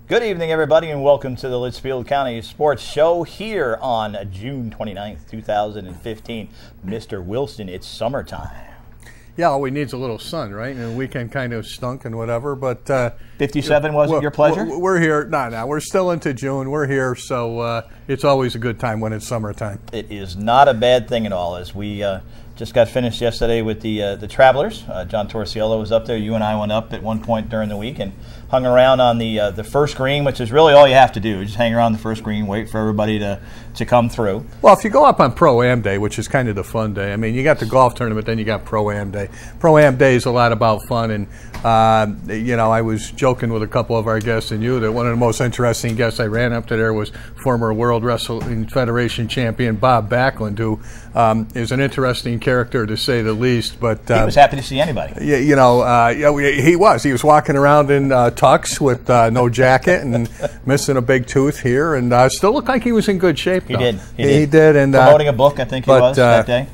Good evening, everybody, and welcome to the Litchfield County Sports Show here on June 29th, 2015. Mr. Wilson, it's summertime. Yeah, all we need is a little sun, right? And the weekend kind of stunk and whatever, but 57 wasn't your pleasure? We're here. No, we're still into June. We're here, so it's always a good time when it's summertime. It is not a bad thing at all. As we just got finished yesterday with the Travelers. John Torciello was up there. You and I went up at one point during the week and hung around on the first green, which is really all you have to do. Just hang around the first green, wait for everybody to come through. Well, if you go up on Pro-Am Day, which is kind of the fun day, I mean, you got the golf tournament, then you got Pro-Am Day. Pro-Am Day is a lot about fun, and, I was joking with a couple of our guests and you that one of the most interesting guests I ran up to there was former World Wrestling Federation champion Bob Backlund, who is an interesting character to say the least. But he was happy to see anybody. He was. He was walking around in tux with no jacket and missing a big tooth here, and still looked like he was in good shape. He did. He did. And promoting a book, I think he was that day.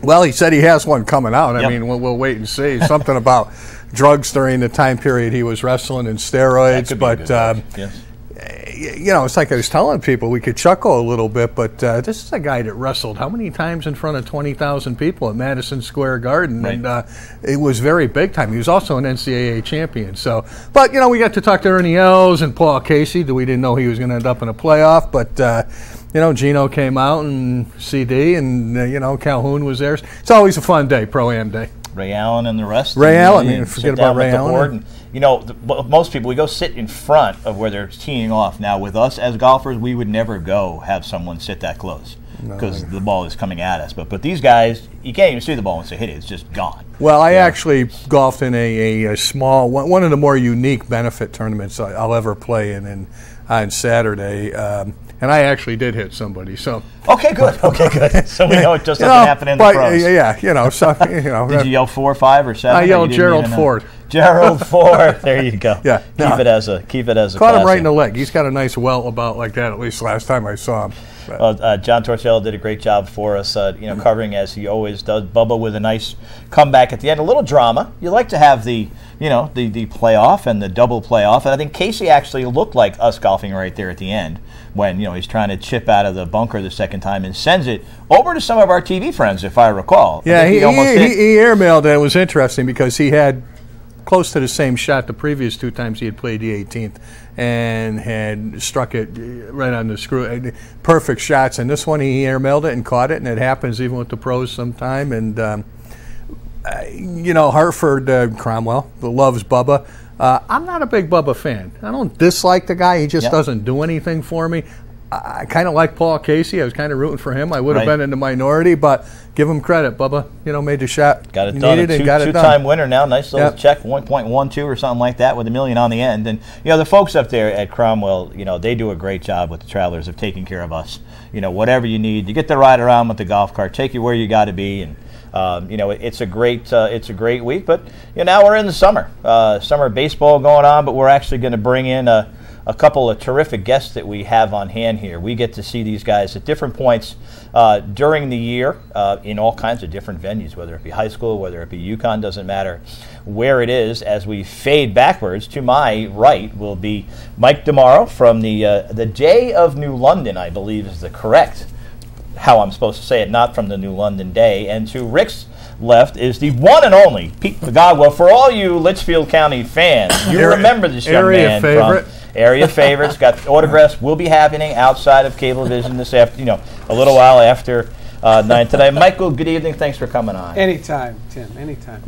Well, he said he has one coming out. Yep. I mean, we'll wait and see. Something about drugs during the time period he was wrestling and steroids, but. Yes. It's like I was telling people, we could chuckle a little bit, but this is a guy that wrestled how many times in front of 20,000 people at Madison Square Garden, right. And it was very big time. He was also an NCAA champion. So, but we got to talk to Ernie Els and Paul Casey. We didn't know he was going to end up in a playoff, but Gino came out and CD, and Calhoun was there. It's always a fun day, Pro-Am Day. Ray Allen and the rest. Ray Allen, forget about Ray Allen. Most people, we go sit in front of where they're teeing off. Now, with us as golfers, we would never go have someone sit that close because the ball is coming at us. But these guys, you can't even see the ball once they hit it. It's just gone. Well, I actually golfed in a small, one of the more unique benefit tournaments I'll ever play in on Saturday. And I actually did hit somebody. So okay, good. So we know it just doesn't happen in the pros. Did you yell 4, 5, or 7? I yelled Gerald Ford. Gerald Ford. There you go. Yeah. Keep it as a. Caught him right in the leg. He's got a nice welt about like that. At least last time I saw him. Well, John Torciello did a great job for us. Covering as he always does. Bubba with a nice comeback at the end. A little drama. You like to have the playoff and the double playoff. And I think Casey actually looked like us golfing right there at the end when he's trying to chip out of the bunker the second time and sends it over to some of our TV friends, if I recall. Yeah, he airmailed it. It was interesting because he had close to the same shot the previous two times he had played the 18th and had struck it right on the screw. Perfect shots. And this one he airmailed it and caught it, and it happens even with the pros sometime. And, Hartford, Cromwell, loves Bubba. I'm not a big Bubba fan. I don't dislike the guy. He just doesn't do anything for me. I kind of like Paul Casey. I was kind of rooting for him. I would have been in the minority, but give him credit. Bubba, made the shot. Got it done. Two-time winner now. Nice little check, 1.12 or something like that with $1 million on the end. And, the folks up there at Cromwell, they do a great job with the Travelers of taking care of us. Whatever you need. You get to ride around with the golf cart, take you where you got to be, and it's a great week, but now we're in the summer. Summer baseball going on, but we're actually going to bring in a couple of terrific guests that we have on hand here. We get to see these guys at different points during the year in all kinds of different venues, whether it be high school, whether it be UConn, doesn't matter where it is. As we fade backwards, to my right will be Mike DiMauro from the Day of New London, I believe is the correct how I'm supposed to say it, not from the New London Day. And to Rick's left is the one and only Pete Peguaga. For all you Litchfield County fans, you remember this young man from area favorites. Got autographs will be happening outside of Cablevision this afternoon, a little while after 9 today. Michael, good evening. Thanks for coming on. Anytime, Tim. Anytime.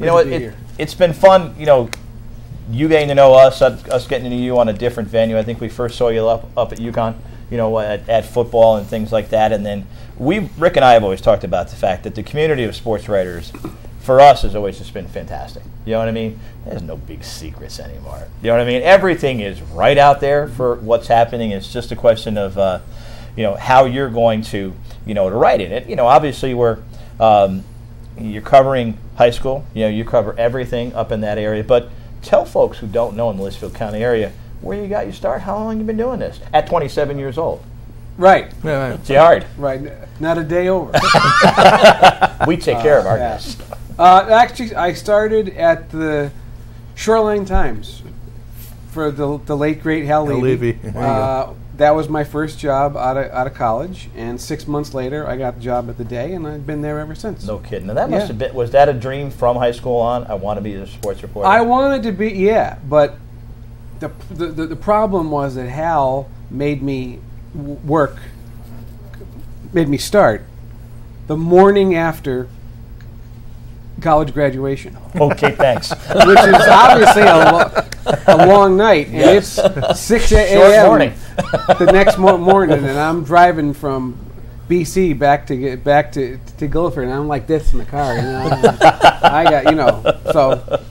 It's been fun. You getting to know us getting to know you on a different venue. I think we first saw you up at UConn. At football and things like that. And then Rick and I have always talked about the fact that the community of sports writers, for us, has always just been fantastic. You know what I mean? There's no big secrets anymore. You know what I mean? Everything is right out there for what's happening. It's just a question of, how you're going to, to write in it. Obviously you're covering high school. You cover everything up in that area. But tell folks who don't know in the Litchfield County area where you got your start, how long you been doing this? At 27 years old. Right. It's hard. Right. Not a day over. We take care of our guests. Actually, I started at the Shoreline Times for the late great Hal Levy. That was my first job out of college, and 6 months later, I got the job at the Day, and I've been there ever since. No kidding. And that must have been, was that a dream from high school on? I want to be a sports reporter. I wanted to be, but the problem was that Hal made me start the morning after college graduation. Okay, thanks. Which is obviously a long night, and it's 6 a.m. the next morning, and I'm driving from BC back to Guilford, and I'm like this in the car. I got so.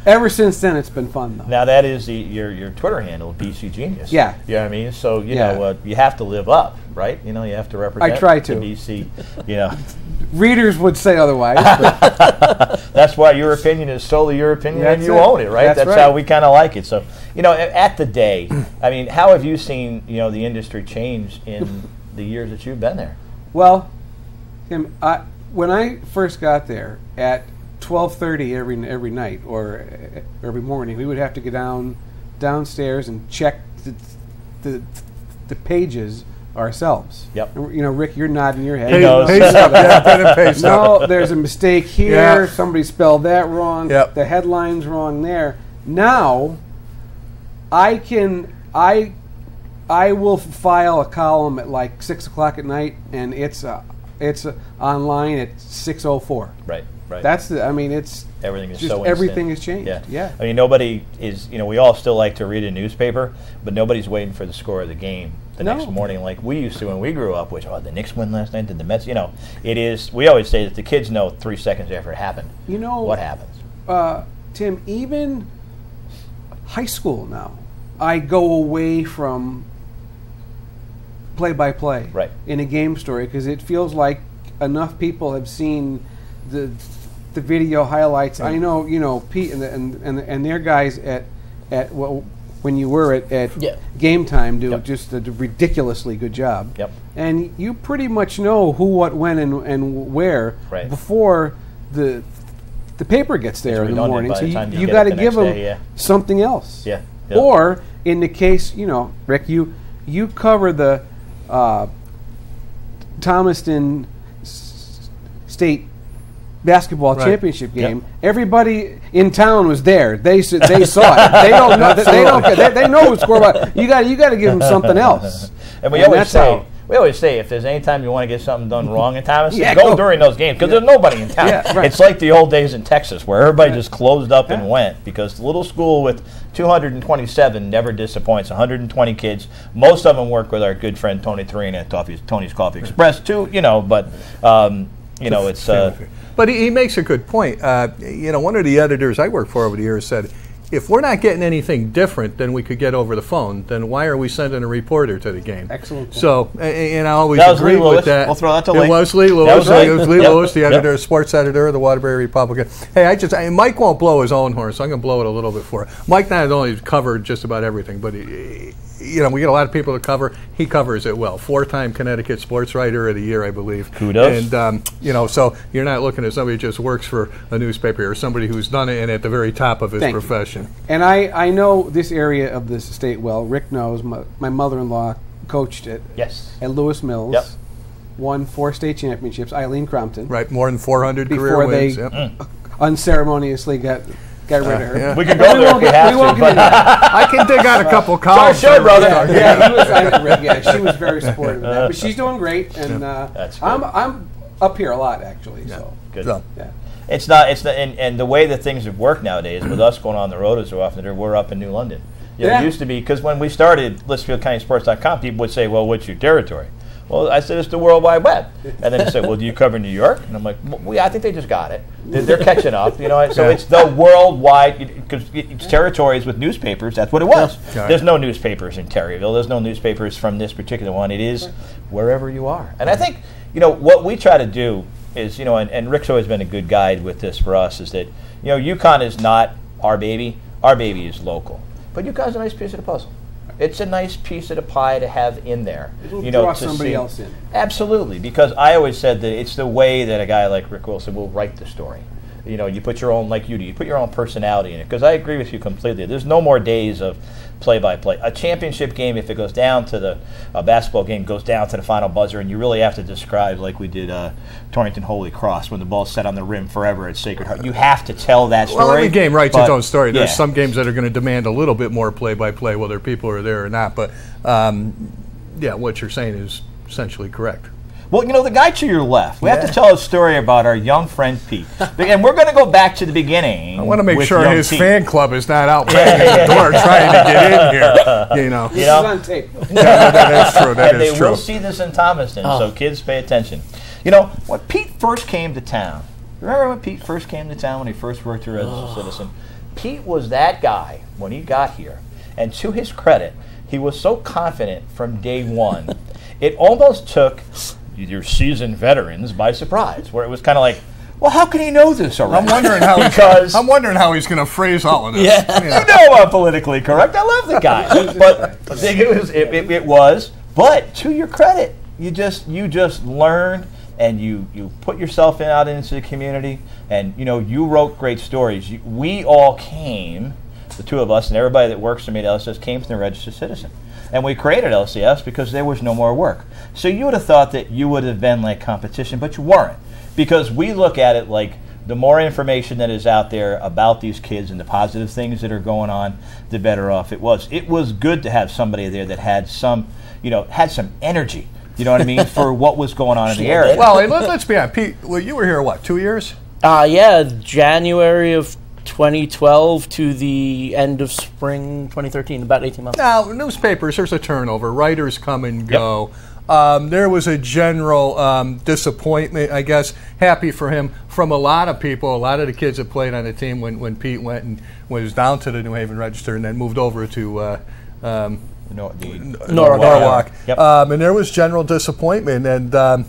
Ever since then, it's been fun, though. Now, that is your Twitter handle, BC Genius. Yeah. You know what I mean? So, you know, you have to live up, right? You know, you have to represent I try to. the BC, you know. Readers would say otherwise. That's why your opinion is solely your opinion, and you own it, right? That's right. how we kind of like it. So, you know, at the Day, I mean, how have you seen, you know, the industry change in the years that you've been there? Well, Tim, when I first got there at 12:30 every night or every morning, we would have to go downstairs and check the pages ourselves. Yep. And, you know, Rick, you're nodding your head. He knows. No, there's a mistake here. Yeah. Somebody spelled that wrong. Yep. The headline's wrong there. Now, I will file a column at like 6 o'clock at night, and it's online at 6:04. Right. Right. That's I mean, it's everything is just so everything instant. has changed. Yeah. I mean, nobody is. You know, we all still like to read a newspaper, but nobody's waiting for the score of the game the next morning like we used to when we grew up. Which the Knicks win last night? Did the Mets? You know, it is. We always say that the kids know 3 seconds after it happened. You know what happens. Tim, even high school now, I go away from play-by-play in a game story because it feels like enough people have seen the video highlights. I know, you know, Pete and their guys at when you were at Game Time do just a ridiculously good job. Yep. And you pretty much know who, what, when, and where before the paper gets there in the morning. So you got to give them something else. Yeah. Or in the case, you know, Rick, you cover the Thomaston State basketball championship game. Everybody in town was there. They saw it. They don't know. They know who scored. But you got to give them something else. And we always say if there's any time you want to get something done wrong in Thomas, go during those games because there's nobody in town. It's like the old days in Texas where everybody just closed up and went because the little school with 227 never disappoints. 120 kids. Most of them work with our good friend Tony Therina at Tony's Coffee Express too. You know, but you know it's. But he makes a good point. You know, one of the editors I worked for over the years said, if we're not getting anything different than we could get over the phone, then why are we sending a reporter to the game? Excellent point. So, and I always agree with that. We'll throw that to Lee. It was Lee Lewis. It was Lee Lewis, the editor, sports editor of the Waterbury Republican. Hey, Mike won't blow his own horn, so I'm going to blow it a little bit for it. Mike not only covered just about everything, but you know, we get a lot of people to cover. He covers it well. 4-time Connecticut Sports Writer of the Year, I believe. Kudos. And, you know, so you're not looking at somebody who just works for a newspaper or somebody who's done it and at the very top of his profession. And I know this area of this state well. Rick knows. My mother-in-law coached it at Lewis Mills. Yep. Won 4 state championships. Eileen Crumpton. Right, more than 400 career wins. Before they unceremoniously got rid of her. Yeah. We can go there if we have to. I can dig out a couple columns. Show, brother. She was very supportive of that. But she's doing great, and I'm up here a lot actually. Yeah. So good. So. Yeah. It's not. And the way that things have worked nowadays with us going on the road so often, we're up in New London. You know, it used to be because when we started LitchfieldCountySports.com, people would say, "Well, what's your territory?" Well, I said, it's the World Wide Web. And then they said, well, do you cover New York? And I'm like, well, yeah, I think they just got it. They're catching up, you know. So it's the worldwide, because it's territories with newspapers. That's what it was. There's no newspapers in Terryville. There's no newspapers from this particular one. It is wherever you are. And I think, you know, what we try to do is, you know, and Rick's always been a good guide with this for us, is that, you know, UConn is not our baby. Our baby is local. But UConn's a nice piece of the puzzle. It's a nice piece of the pie to have in there. It'll you know, draw to somebody see. else in. Absolutely, because I always said that it's the way that a guy like Rick Wilson will write the story. you know, you put your own, like you do, you put your own personality in it. Because I agree with you completely. There's no more days of play-by-play. A championship game, if it goes down to a basketball game goes down to the final buzzer, and you really have to describe, like we did Torrington Holy Cross, when the ball's set on the rim forever at Sacred Heart. You have to tell that story. Well, every game writes its own story. There's some games that are going to demand a little bit more play-by-play, whether people are there or not. But, yeah, what you're saying is essentially correct. Well, you know, the guy to your left, we have to tell a story about our young friend Pete. And we're going to go back to the beginning. I want to make sure his fan club is not out banging the door trying to get in here. You know. This is on tape. Yeah, that is true. That is true. They will see this in Thomaston, so kids pay attention. You know, when Pete first came to town, remember when Pete first came to town when he first worked here as a citizen? Pete was that guy when he got here. And to his credit, he was so confident from day one, it almost took your seasoned veterans by surprise, where it was kind of like, well, how can he know this already? I'm wondering how he's going to phrase all of this. Yeah. You know I'm politically correct. I love the guy. But it was. But to your credit, you just learned, and you put yourself out into the community, and you know, you wrote great stories. We all came, the two of us and everybody that works for me at LCS, came from the Registered Citizen. And we created LCS because there was no more work. So you would have thought that you would have been like competition, but you weren't. Because we look at it like the more information that is out there about these kids and the positive things that are going on, the better off it was. It was good to have somebody there that had some, had some energy, you know what I mean, for what was going on in the area. Well, let's be honest. Pete, well, you were here, what, 2 years? Yeah, January of 2012 to the end of spring 2013, about 18 months. Now, newspapers, there's a turnover. Writers come and go. Yep. There was a general disappointment, I guess, happy for him, from a lot of people, a lot of the kids that played on the team when Pete went and was down to the New Haven Register and then moved over to Norwalk. Yep. And there was general disappointment, and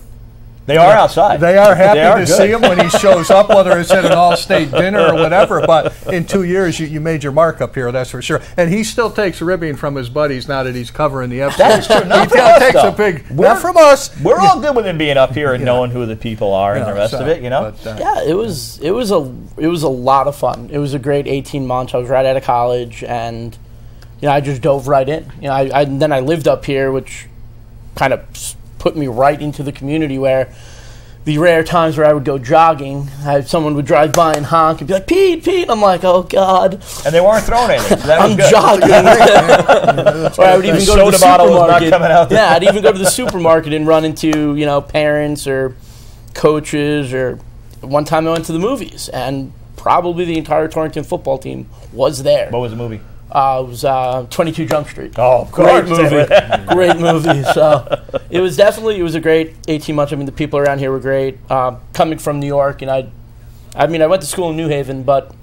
they are outside. They are happy to see him when he shows up, whether it's at an all-state dinner or whatever. But in 2 years, you made your mark up here, that's for sure. And he still takes ribbing from his buddies now that he's covering the episode. That is true. Not he takes a big, not from us. We're all good with him being up here and knowing who the people are and the rest of it, you know? But, yeah, it was a lot of fun. It was a great 18 months. I was right out of college, and I just dove right in. Then I lived up here, which kind of put me right into the community, where the rare times where I would go jogging, someone would drive by and honk and be like, Pete, Pete. I'm like, oh, God. And they weren't throwing anything. So that was I'm good. jogging. Or I would even go to the supermarket. Not coming out there. Yeah, I'd even go to the supermarket and run into, parents or coaches. Or one time I went to the movies, and probably the entire Torrington football team was there. What was the movie? It was 22 Jump Street. Oh, great movie. Great movie. So it was a great 18 months. I mean, the people around here were great. Coming from New York, and I went to school in New Haven, but I'm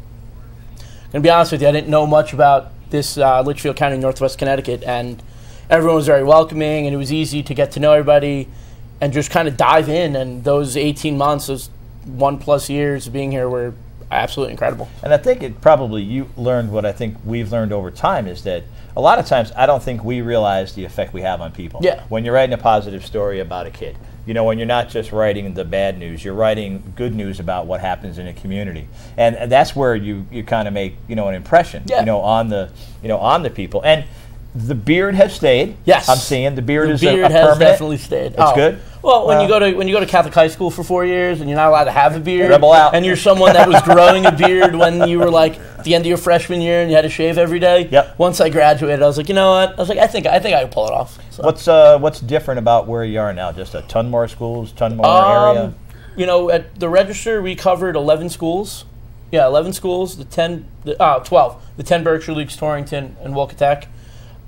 going to be honest with you, I didn't know much about this Litchfield County, Northwest Connecticut, and everyone was very welcoming, and it was easy to get to know everybody and just kind of dive in. And those 18 months, those 1+ years of being here were absolutely incredible. And I think you learned what I think we've learned over time, is that a lot of times I don't think we realize the effect we have on people. Yeah. When you're writing a positive story about a kid, when you're not just writing the bad news, you're writing good news about what happens in a community, and that's where you kind of make an impression on the people. And the beard has stayed. Yes, I'm seeing the beard is has permanent. Definitely stayed. It's good. Well, when you go to Catholic high school for 4 years and you're not allowed to have a beard, rebel out, and you're someone that was growing a beard when you were like at the end of your freshman year and you had to shave every day. Yep. Once I graduated, I was like, you know what? I think I can pull it off. So. What's different about where you are now? Just a ton more schools, ton more area. At the Register we covered 11 schools. Yeah, 11 schools. 12. The 10 Berkshire Leagues, Torrington and Wolcott.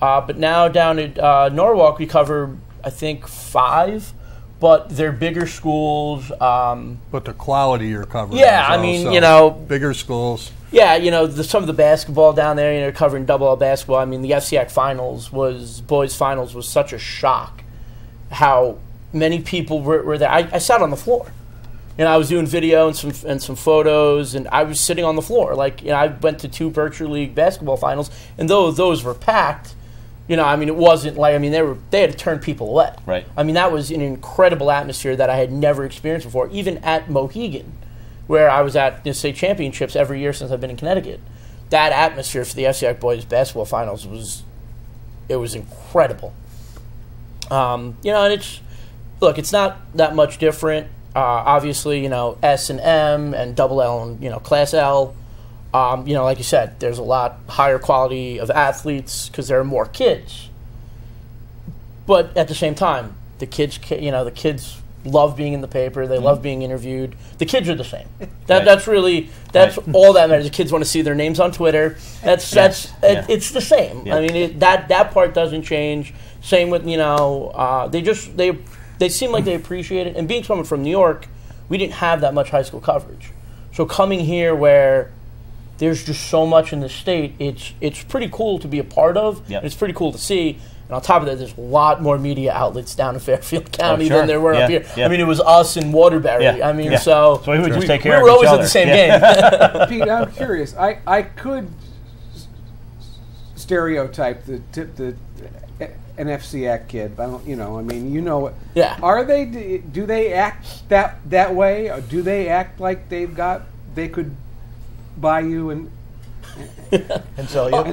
But now down at Norwalk we cover, I think, 5. But they're bigger schools. But the quality you're covering. Yeah, bigger schools. Yeah, some of the basketball down there, covering double-A basketball. I mean, the FCAC boys finals was such a shock how many people were there. I sat on the floor. I was doing video and some photos, and I was sitting on the floor. I went to 2 Berkshire League basketball finals, and though those were packed, it wasn't like, they had to turn people away. Right. That was an incredible atmosphere that I had never experienced before. Even at Mohegan, where I was at the state championships every year since I've been in Connecticut. That atmosphere for the FCIAC boys basketball finals was incredible. And it's not that much different. Obviously, S and M and double L and Class L. Like you said, there's a lot higher quality of athletes because there are more kids. But at the same time, the kids love being in the paper. They love being interviewed. The kids are the same. That's all that matters. The kids want to see their names on Twitter. It's the same. Yeah. I mean, that part doesn't change. Same with they seem like they appreciate it. And being someone from New York, we didn't have that much high school coverage. So coming here where there's just so much in the state, it's pretty cool to be a part of. Yep. It's pretty cool to see. And on top of that, there's a lot more media outlets down in Fairfield County than there were up here. Yeah. I mean, it was us in Waterbury. Yeah. I mean, so we would just take care of each other. We were always at the same game. Pete, I'm curious. I could stereotype an FCIAC kid, but I don't, Yeah. Are they? Do they act that way? Or do they act like they could buy you and sell you?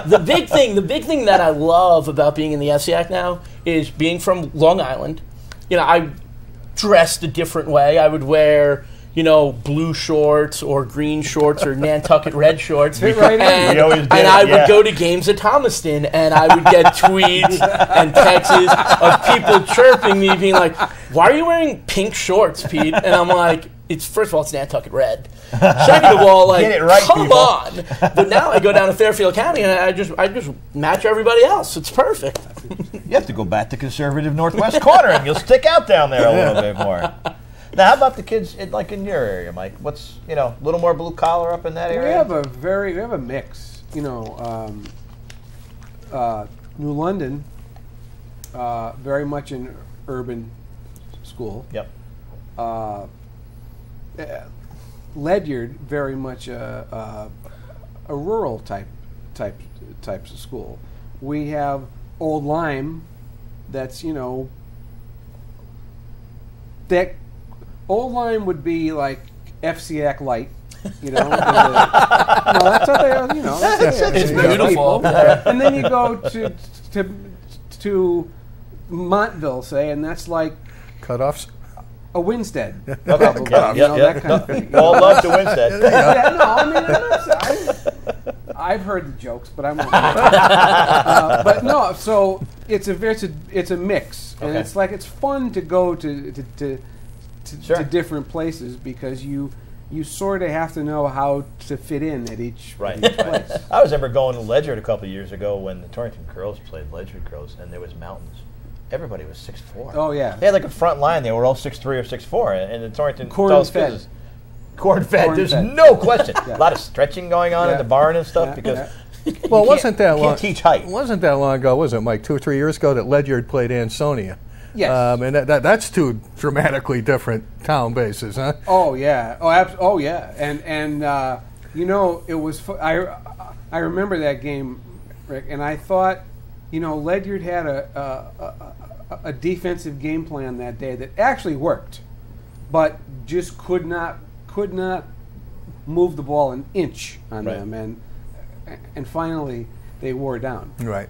The big thing that I love about being in the FCIAC now is being from Long Island. I dressed a different way. I would wear blue shorts or green shorts or Nantucket red shorts. And I would go to games at Thomaston, and I would get tweets and texts of people chirping me, being like, "Why are you wearing pink shorts, Pete?" And I'm like, first of all, it's Nantucket red. Second of all, come on. But now I go down to Fairfield County, and I just match everybody else. It's perfect. You have to go back to conservative Northwest corner, and you'll stick out down there a little bit more. Now, how about the kids in your area, Mike? What's a little more blue collar up in that area? We have a mix. New London, very much an urban school. Yep. Ledyard, very much a rural types of school. We have Old Lyme, that's that. Old Lyme would be like FCIAC light, that's what they, it's beautiful. And then you go to Montville, say, and that's like cutoffs. A Winstead, probably, that kind of thing. All love to Winstead. I've heard the jokes, but I'm. But no, so it's a mix, and it's fun to go to different places because you sort of have to know how to fit in at each place. I was ever going to Ledyard a couple of years ago when the Torrington girls played Ledyard girls, and there was mountains. Everybody was 6'4". Oh yeah, they had like a front line. They were all 6'3" or 6'4", and the Torrington corn-fed. There's no question. A lot of stretching going on in the barn and stuff because. Well, it wasn't that long. Can't teach height. It wasn't that long ago, was it, Mike? 2 or 3 years ago that Ledyard played Ansonia. Yes. And that's two dramatically different town bases, huh? Oh yeah. Oh yeah. And it was. I remember that game, Rick, and I thought, Ledyard had a defensive game plan that day that actually worked, but just could not move the ball an inch on them, and finally they wore down. Right.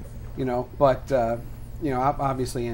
But obviously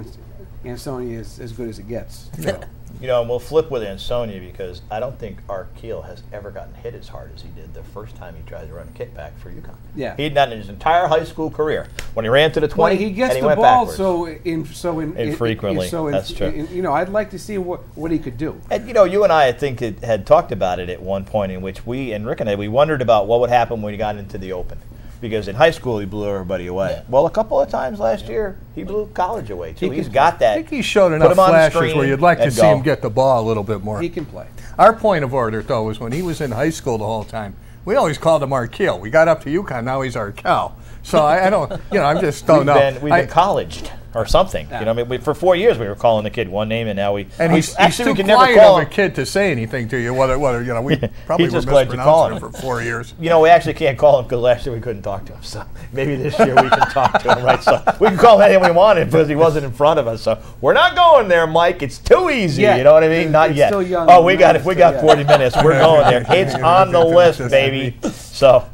Ansonia is as good as it gets. So. And we'll flip with Ansonia because I don't think Art Keel has ever gotten hit as hard as he did the first time he tried to run a kickback for UConn. Yeah. He'd done in his entire high school career when he ran to the 20 he gets and he the went ball backwards. Infrequently. That's true. I'd like to see what he could do. And you and I think had talked about it at one point in which we and Rick and I wondered about what would happen when he got into the open. Because in high school he blew everybody away. Yeah. Well, a couple of times last year he blew college away too. He's got that. I think he showed enough flashes where you'd like to see him get the ball a little bit more. He can play. Our point of order, though, was when he was in high school the whole time, we always called him Art Keel. We got up to UConn, now he's Art Cal. So I don't, I just don't know. We've been colleged or something. Yeah. I mean, for 4 years we were calling the kid one name, and now and he's too can quiet never call of him a kid to say anything to you. Whether we probably He's were just glad you called mispronouncing him for 4 years. We actually can't call him because last year we couldn't talk to him. So maybe this year we can talk to him, right? So we can call him anything we wanted because he wasn't in front of us. So we're not going there, Mike. It's too easy. Yeah. You know what I mean? Not It's yet. still young. Oh, we got 40 minutes. We're going there. It's on the list, baby. So,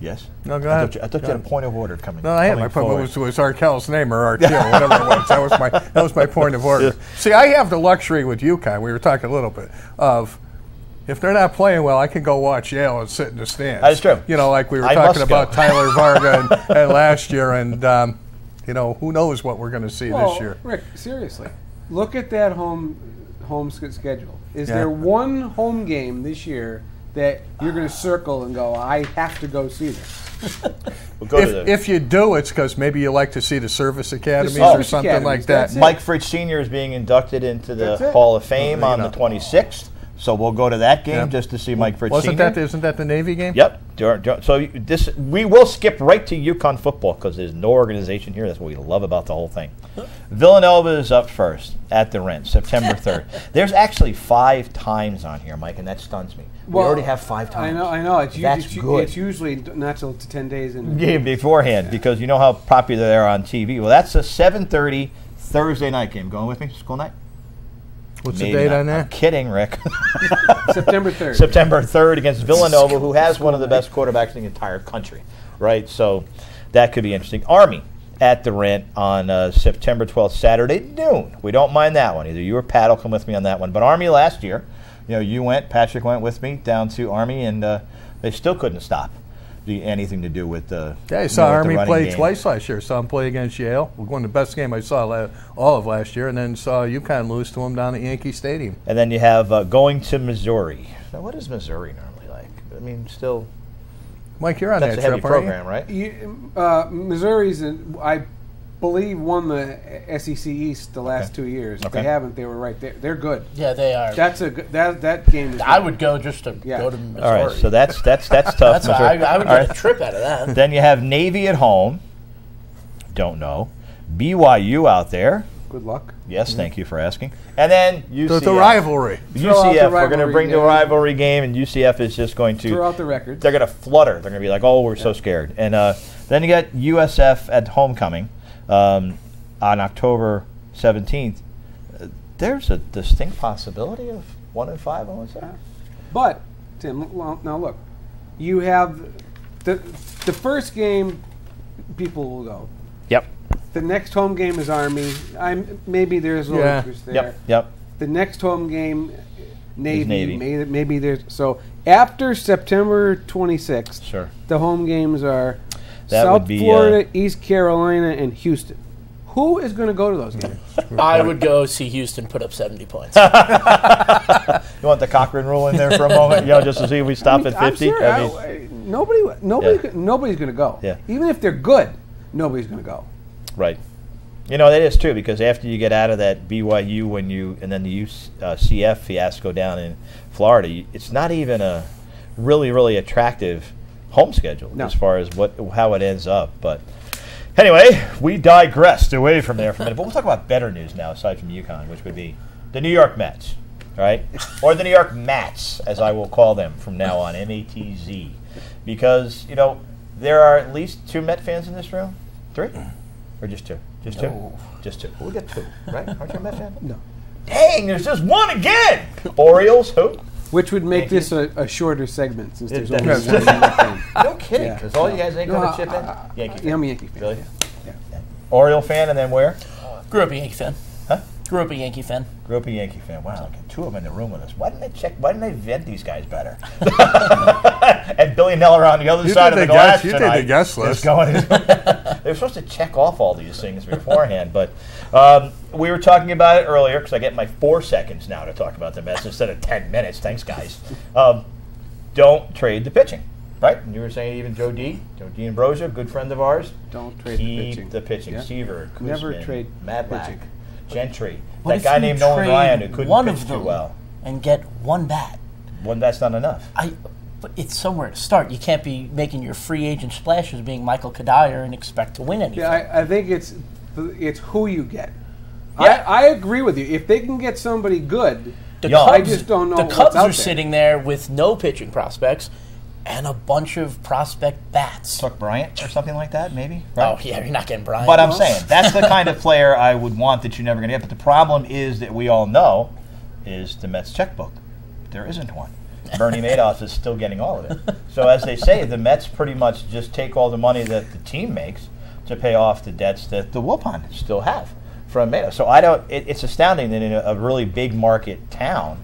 yes. No, go ahead. I thought you had a point of order coming. No, I had my point was Arkell's name or Arkell, whatever it was. That was my point of order. See, I have the luxury with UConn. We were talking a little bit of if they're not playing well, I can go watch Yale and sit in the stands. That's true. Like we were talking about Tyler Varga and last year, and who knows what we're going to see this year. Rick, seriously, look at that home schedule. Is there one home game this year that you're going to circle and go, I have to go see this? If you do, it's because maybe you like to see the service academies or something like that. Mike Fritz Sr. is being inducted into the Hall of Fame on the 26th. So we'll go to that game just to see Mike Fritz Sr. Isn't that the Navy game? Yep. So we will skip right to UConn football because there's no organization here. That's what we love about the whole thing. Villanova is up first at the Rent, September 3rd. There's actually 5 times on here, Mike, and that stuns me. We already have 5 times. I know. That's good. It's usually not till 10 days in. Yeah, beforehand, because you know how popular they are on TV. Well, that's a 7:30 Thursday night game. Going with me? School night? What's the date on that? I'm kidding, Rick. September 3rd. September 3rd against Villanova, who has one of the best quarterbacks in the entire country, right? So that could be interesting. Army at the Rent on September 12th, Saturday, noon. We don't mind that one. Either you or Pat will come with me on that one. But Army last year, Patrick went with me down to Army, and they still couldn't stop anything to do with the I saw Army play game. Twice last year. Saw him play against Yale. One of the best game I saw all of last year, and then saw UConn lose to him down at Yankee Stadium. And then you have going to Missouri. Now, what is Missouri normally like? I mean, still. Mike, you're on that's that a heavy trip, program, right? Missouri's, I believe, won the SEC East the last 2 years. If they haven't, they were right there. They're good. Yeah, they are. That's that game. I would go just to go to Missouri. All right, so that's tough. I would get a trip out of that. Then you have Navy at home. Don't know. BYU out there. Good luck. Yes, thank you for asking. And then UCF. The rivalry. UCF, we're going to bring the rivalry game, and UCF is just going to throw out the records. They're going to flutter. They're going to be like, we're so scared. And then you got USF at homecoming on October 17th. There's a distinct possibility of 1-5 on that. But Tim, now look, you have the first game. People will go. Yep. The next home game is Army. Maybe there's a little interest there. Yep. The next home game, Navy. Maybe there's so after September 26th. Sure. The home games are That South would be, Florida, East Carolina, and Houston. Who is going to go to those games? I would go see Houston put up 70 points. You want the Cochran rule in there for a moment, just to see if we stop at 50? I'm sure, nobody's going to go. Yeah. Even if they're good, nobody's going to go. Right. That is true, because after you get out of that BYU and then the UCF fiasco down in Florida, it's not even a really, really attractive home schedule as far as how it ends up. But anyway, we digressed away from there for a minute. But we'll talk about better news now, aside from UConn, which would be the New York Mets, right? Or the New York Mats, as I will call them from now on, M-A-T-Z. Because, there are at least 2 Met fans in this room. 3? Or just 2? Just 2? No. Just 2. Well, we got 2, right? Aren't you a Met fan? No. Dang, there's just 1 again! Orioles, who? Which would make this a shorter segment since there's only does. one Met fan. No kidding, because all you guys ain't going to chip in? Yankee fan. I'm a Yankee fan. Really? Yeah. Oriole fan, and then where? Grew up a Yankee fan. Huh? Grew up a Yankee fan. Grew up a Yankee fan. Wow, look at 2 of them in the room with us. Why didn't they vet these guys better? And Billy Neller on the other side of the glass You did tonight the guest list. They're supposed to check off all these things beforehand, but we were talking about it earlier, because I get my 4 seconds now to talk about the Mets instead of 10 minutes. Thanks, guys. Don't trade the pitching, right? And you were saying even Joe D'Ambrosio, good friend of ours. Don't trade Keep the pitching. Yeah. Seaver, Koosman, Never trade Matlack, pitching. Gentry. What That guy if you named Nolan trade Ryan who couldn't one pitch of too them well. and get one bat? That's not enough. But it's somewhere to start. You can't be making your free agent splashes being Michael Kadire and expect to win anything. Yeah, I think it's who you get. Yeah. I agree with you. If they can get somebody good, I just don't know. The Cubs are sitting there with no pitching prospects and a bunch of prospect bats. Tuck Bryant or something like that, maybe? Right? Oh, yeah, you're not getting Bryant. But I'm saying, that's the kind of player I would want that you're never going to get. But the problem is that we all know is the Mets checkbook. There isn't one. Bernie Madoff is still getting all of it. So as they say, the Mets pretty much just take all the money that the team makes to pay off the debts that the Wilpon still have from Madoff. So it's astounding that in a really big market town,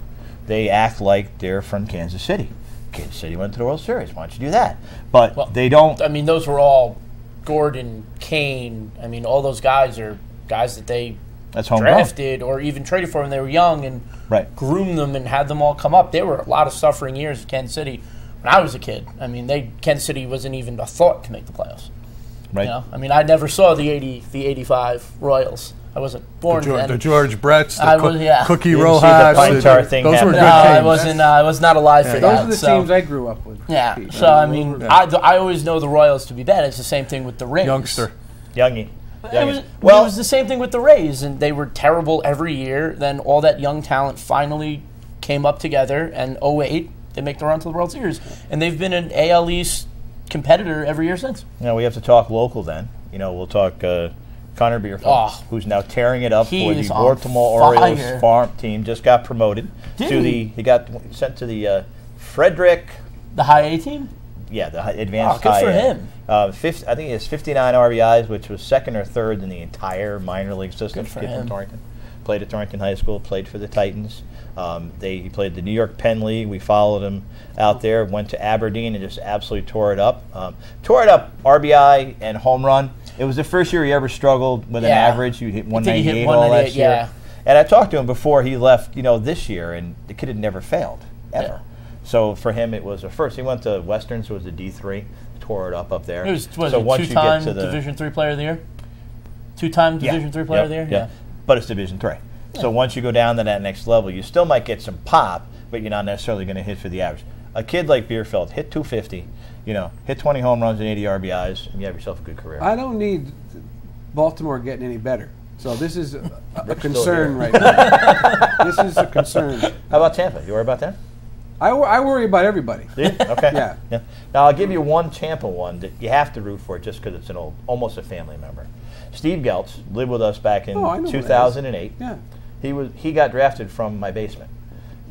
they act like they're from Kansas City. Kansas City went to the World Series. Why don't you do that? But they don't. I mean, those were all Gordon, Kane. I mean, all those guys are guys that they drafted or even traded for when they were young and groomed them and had them all come up. There were a lot of suffering years in Kansas City when I was a kid. I mean, Kansas City wasn't even a thought to make the playoffs. Right. You know? I mean, I never saw the 85 Royals. I wasn't born then. The George Bretts, the Cookie Rojas. The pine tar thing those were good teams. I was not alive for that. Those are the teams I grew up with. Yeah. So, I mean, I always know the Royals to be bad. It's the same thing with the Rays. Youngster. Youngie. It was the same thing with the Rays, and they were terrible every year. Then all that young talent finally came up together, and 08, they make the run to the World Series. And they've been an AL East competitor every year since. We have to talk local then. We'll talk Connor Bierfeld, who's now tearing it up for the Baltimore Orioles farm team. Just got promoted he got sent to the Frederick. The high A team? Yeah, the advanced good high for A. him. I think he has 59 RBIs, which was second or third in the entire minor league system. Good for him. From Torrington. Played at Torrington High School, played for the Titans. He played the New York Penn League. We followed him out there, went to Aberdeen and just absolutely tore it up. RBI and home run. It was the first year he ever struggled with an average. He hit 198 all last year. Yeah. And I talked to him before he left, this year, and the kid had never failed, ever. Yeah. So for him, it was a first. He went to Western, so it was a D3, tore it up there. It was two-time Division III Player of the Year? Two-time Division III Player of the Year? Yeah. But it's Division III. Yeah. So once you go down to that next level, you still might get some pop, but you're not necessarily going to hit for the average. A kid like Bierfeld hit 250, hit 20 home runs and 80 RBIs, and you have yourself a good career. I don't need Baltimore getting any better. So this is a concern right now. This is a concern. How about Tampa? You worry about that? I worry about everybody. Yeah? Okay. Yeah. Now I'll give you one Tampa one that you have to root for just because it's almost a family member. Steve Geltz lived with us back in 2008. Yeah. He got drafted from my basement.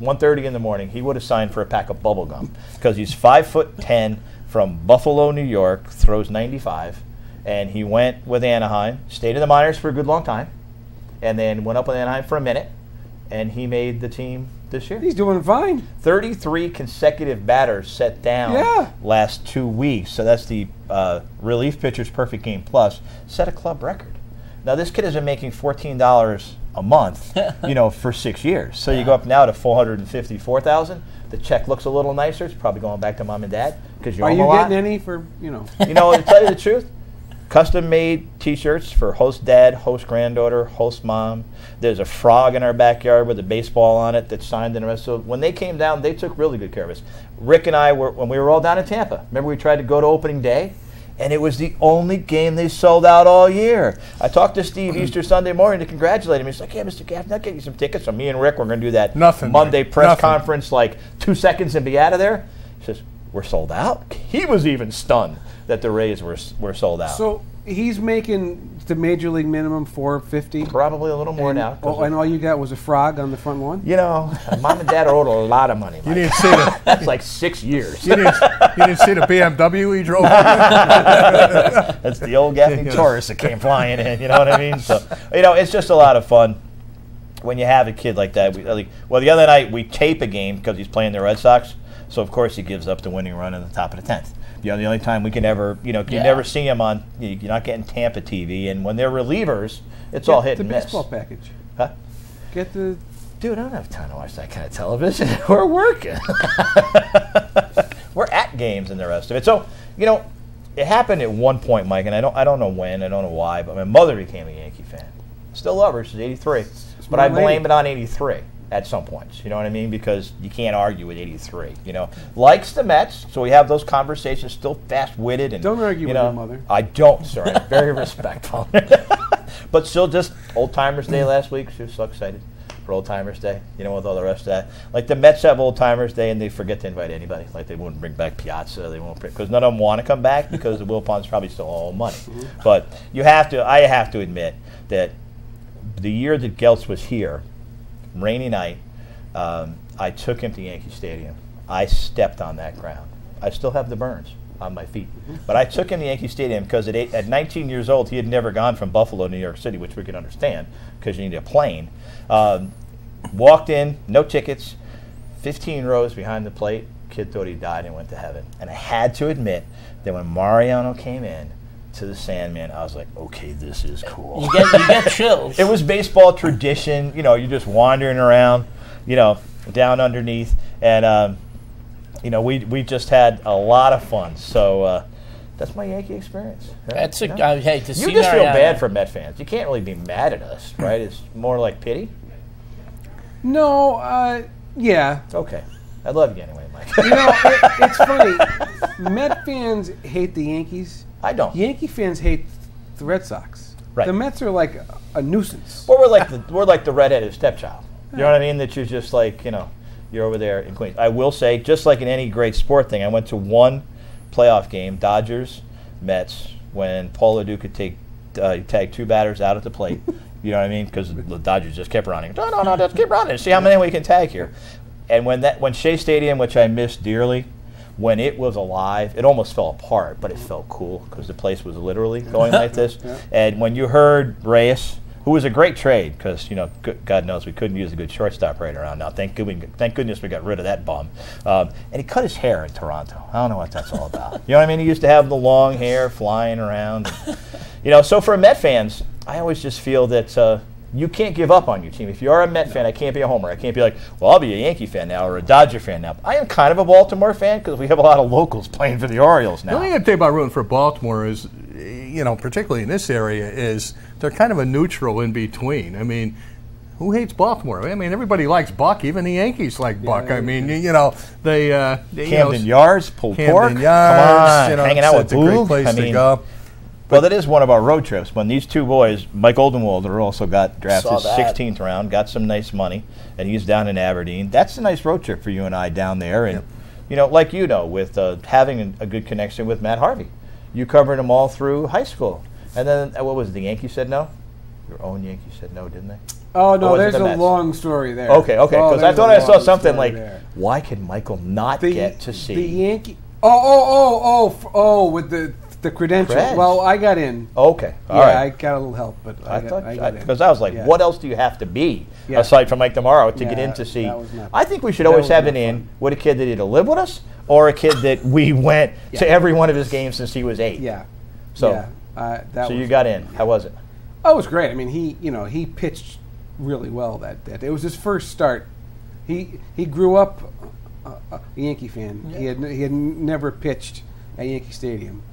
1:30 in the morning. He would have signed for a pack of bubble gum because he's 5'10" from Buffalo, New York, throws 95, and he went with Anaheim, stayed in the minors for a good long time, and then went up with Anaheim for a minute, and he made the team this year. He's doing fine. 33 consecutive batters set down last 2 weeks. So that's the relief pitcher's perfect game plus. Set a club record. Now this kid has been making $14 a month, for 6 years. So you go up now to $454,000. The check looks a little nicer. It's probably going back to mom and dad because you owe them a lot. Are you getting any for To tell you the truth, custom-made T-shirts for host dad, host granddaughter, host mom. There's a frog in our backyard with a baseball on it that's signed and the rest. So when they came down, they took really good care of us. Rick and I when we were all down in Tampa. Remember we tried to go to opening day, and it was the only game they sold out all year. I talked to Steve Easter Sunday morning to congratulate him. He's like, "Yeah, Mr. Gaffney, I'll get you some tickets." So me and Rick, we're going to do that Monday press conference, like 2 seconds and be out of there. He says, "We're sold out." He was even stunned that the Rays were sold out. So he's making the major league minimum $450. Probably a little more now. And all you got was a frog on the front lawn? Mom and dad owed a lot of money. You didn't see that. That's like 6 years. You didn't see the BMW he drove? That's the old Gaffney Taurus that came flying in. You know what I mean? So, it's just a lot of fun when you have a kid like that. The other night we tape a game because he's playing the Red Sox. So, of course, he gives up the winning run in the top of the 10th. The only time we can ever, you never see him on, you're not getting Tampa TV. And when they're relievers, it's all hit and miss. Get the baseball package. Huh? Get the... Dude, I don't have time to watch that kind of television. We're working. We're at games and the rest of it. So, it happened at one point, Mike, and I don't know when, I don't know why, but my mother became a Yankee fan. Still love her. She's 83. But I blame it on 83. at some points. You know what I mean? Because you can't argue with 83. You know, likes the Mets, so we have those conversations. Still fast-witted and don't argue with your mother. I don't, sir. I'm very respectful. But still, just Old Timers Day last week. She was so excited for Old Timers Day. You know, with all the rest of that, like the Mets have Old Timers Day and they forget to invite anybody. Like they won't bring back Piazza. They won't because none of them want to come back because the Wilpons probably still owe money. But you have to. I have to admit that the year that Geltz was here. Rainy night, I took him to Yankee Stadium. I stepped on that ground. I still have the burns on my feet. But I took him to Yankee Stadium because at 19 years old, he had never gone from Buffalo to New York City, which we can understand because you need a plane. Walked in, no tickets, 15 rows behind the plate. Kid thought he died and went to heaven. And I had to admit that when Mariano came in to the Sandman, I was like, okay, this is cool. You get chills. It was baseball tradition. You know, you're just wandering around, you know, down underneath. And, you know, we just had a lot of fun. So that's my Yankee experience. That's hey, to see you just feel bad for Met fans. You can't really be mad at us, right? It's more like pity. No, yeah. Okay. I love you anyway, Mike. You know, it's funny. Met fans hate the Yankees. I don't. Yankee fans hate the Red Sox. Right. The Mets are like a nuisance. Well, we're like the redheaded stepchild. You know what I mean? That you're just like, you know, you're over there in Queens. I will say, just like in any great sport thing, I went to one playoff game, Dodgers, Mets, when Paul LeDuc could tag two batters out at the plate. You know what I mean? Because the Dodgers just kept running. No, just keep running. See how many we can tag here. And when Shea Stadium, which I miss dearly, when it was alive, it almost fell apart, but it felt cool because the place was literally going like this. Yeah. And when you heard Reyes, who was a great trade, because, you know, God knows we couldn't use a good shortstop right around now. Thank goodness we got rid of that bum. And he cut his hair in Toronto. I don't know what that's all about. You know what I mean? He used to have the long hair flying around. You know, so for Met fans, I always just feel that you can't give up on your team. If you are a Met fan, I can't be a homer. I can't be like, well, I'll be a Yankee fan now or a Dodger fan now. I am kind of a Baltimore fan because we have a lot of locals playing for the Orioles now. The only thing about rooting for Baltimore is, you know, particularly in this area, is they're kind of a neutral in between. I mean, who hates Baltimore? I mean, everybody likes Buck. Even the Yankees like Buck. I mean, you know, they Camden Yards, pulled pork. Camden Yards, come on, you know, hanging out with it's a great place to go. Well, that is one of our road trips. When these two boys, Mike Oldenwalder also got drafted 16th round, got some nice money, and he's down in Aberdeen. That's a nice road trip for you and I down there. And, you know, like you know, with having a good connection with Matt Harvey. You covered him all through high school. And then, what was it, the Yankees said no? Your own Yankees said no, didn't they? Oh, no, there's a long story there. Okay, because I thought I saw something like, why can Michael not get to see? The Yankee. With the credentials. Well, I got in. Okay, all right. I got a little help, but I got in. Because I was like, what else do you have to be aside from like DiMauro to get in to see? I think we should always have an in with a kid that either lived with us or a kid that we went to every one of his games since he was 8. Yeah. So, so you got in. How was it? Oh, it was great. I mean, he pitched really well that day. It was his first start. He grew up a Yankee fan. Yeah. He had never pitched at Yankee Stadium.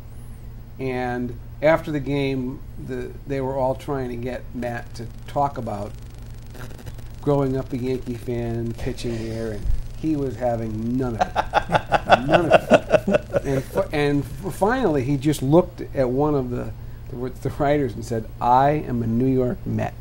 And after the game, they were all trying to get Matt to talk about growing up a Yankee fan, pitching here, and he was having none of it. None of it. And finally, he just looked at one of the writers and said, "I am a New York Met."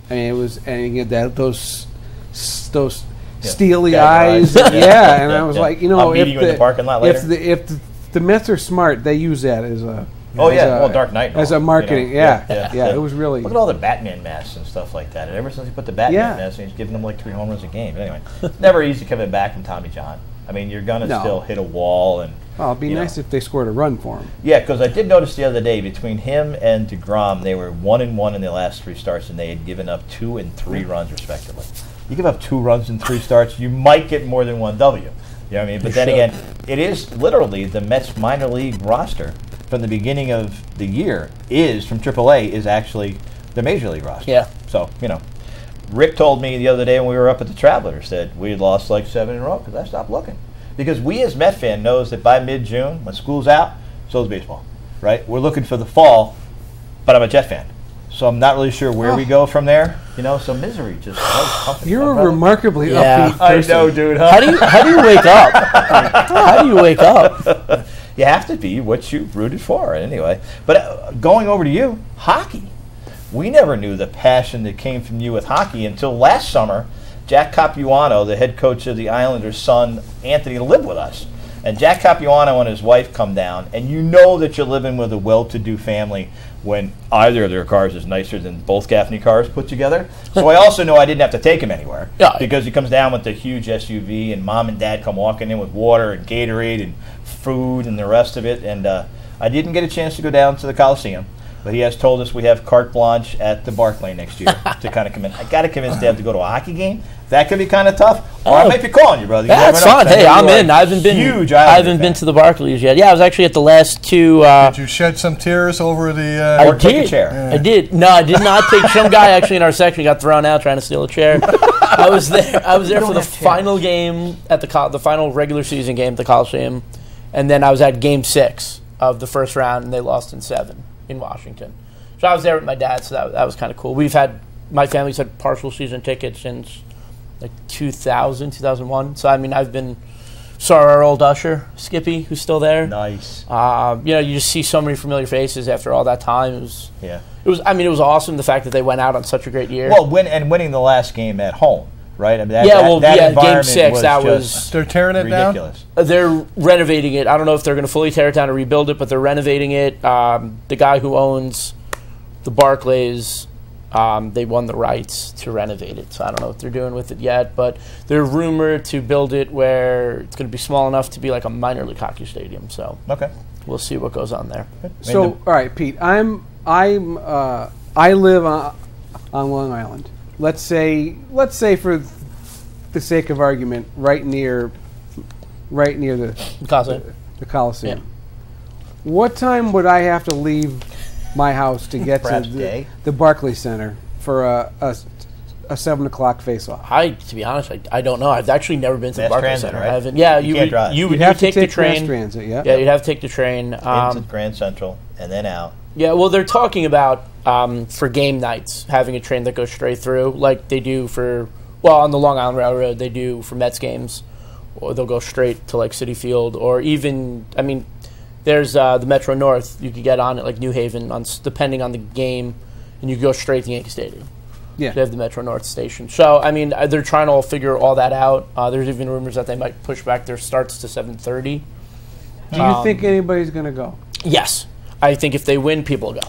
I mean, it was, and you get those steely eyes. And I was like, you know, I'll meet you in the parking lot later. If the Mets are smart, they use that as a Dark Knight as a marketing. You know? Yeah, it was really. Look at all the Batman masks and stuff like that. And ever since he put the Batman mask, he's giving them like 3 home runs a game. But anyway, it's never easy coming back from Tommy John. I mean, you're gonna still hit a wall and. Well, it'd be nice if they scored a run for him. Yeah, because I did notice the other day between him and DeGrom, they were 1-1 in their last 3 starts, and they had given up 2 and 3 runs respectively. You give up 2 runs in 3 starts, you might get more than 1 W. You know what I mean? But then again, it is literally the Mets minor league roster from the beginning of the year from AAA is actually the major league roster. Yeah. So, you know, Rick told me the other day when we were up at the Travelers that we had lost like 7 in a row because I stopped looking. Because we as Met fan knows that by mid-June, when school's out, so is baseball, right? We're looking for the fall, but I'm a Jet fan. So I'm not really sure where we go from there. You know, so misery just loves company. You're a remarkably upbeat person. I know, dude. Huh? How do you wake up? How do you wake up? You have to be what you rooted for, anyway. But going over to you, hockey. We never knew the passion that came from you with hockey until last summer. Jack Capuano, the head coach of the Islanders' son, Anthony, lived with us. And Jack Capuano and his wife come down, and you know that you're living with a well-to-do family when either of their cars is nicer than both Gaffney cars put together. So I also know I didn't have to take him anywhere because he comes down with the huge SUV, and Mom and Dad come walking in with water and Gatorade and food and the rest of it. And I didn't get a chance to go down to the Coliseum. But he has told us we have carte blanche at the Barclay next year to kind of come in. I got to convince Deb to go to a hockey game. That could be kind of tough. Or I might be calling you, brother. You that's fun. Hey, I'm in. I haven't been to the Barclays yet. Yeah, I was actually at the last two. Did you shed some tears over the? Or take a chair? Yeah. I did. No, I did not take. Some guy actually in our section got thrown out trying to steal a chair. I was there for the final game at the final regular season game at the Coliseum, and then I was at Game 6 of the first round, and they lost in 7 in Washington. So I was there with my dad, so that was kind of cool. My family's had partial season tickets since like 2000, 2001. So, I mean, saw our old usher, Skippy, who's still there. Nice. You just see so many familiar faces after all that time. It was awesome, the fact that they went out on such a great year. Well, winning the last game at home, right? I mean, Game 6, they're tearing it ridiculous. Down? They're renovating it. I don't know if they're going to fully tear it down or rebuild it, but they're renovating it. The guy who owns the Barclays, they won the rights to renovate it, so I don't know what they're doing with it yet, but they're rumored to build it where it's going to be small enough to be like a minor league hockey stadium, so we'll see what goes on there. So, all right, Pete, I live on Long Island. Let's say for the sake of argument, right near the Coliseum. Yeah. What time would I have to leave my house to get to the Barclays Center for a 7 o'clock face-off? To be honest, I don't know. I've actually never been to the Barclays Center. Right? I haven't. Yeah, you can't drive. You would take the train. Mass transit, Yeah, you'd have to take the train into Grand Central and then out. Yeah, well, they're talking about for game nights having a train that goes straight through, like they do on the Long Island Railroad. They do for Mets games, or they'll go straight to like Citi Field, or even there's the Metro North. You could get on at like New Haven, depending on the game, and you go straight to Yankee Stadium. Yeah, they have the Metro North station. So they're trying to figure all that out. There's even rumors that they might push back their starts to 7:30. Do you think anybody's going to go? Yes, I think if they win, people will go.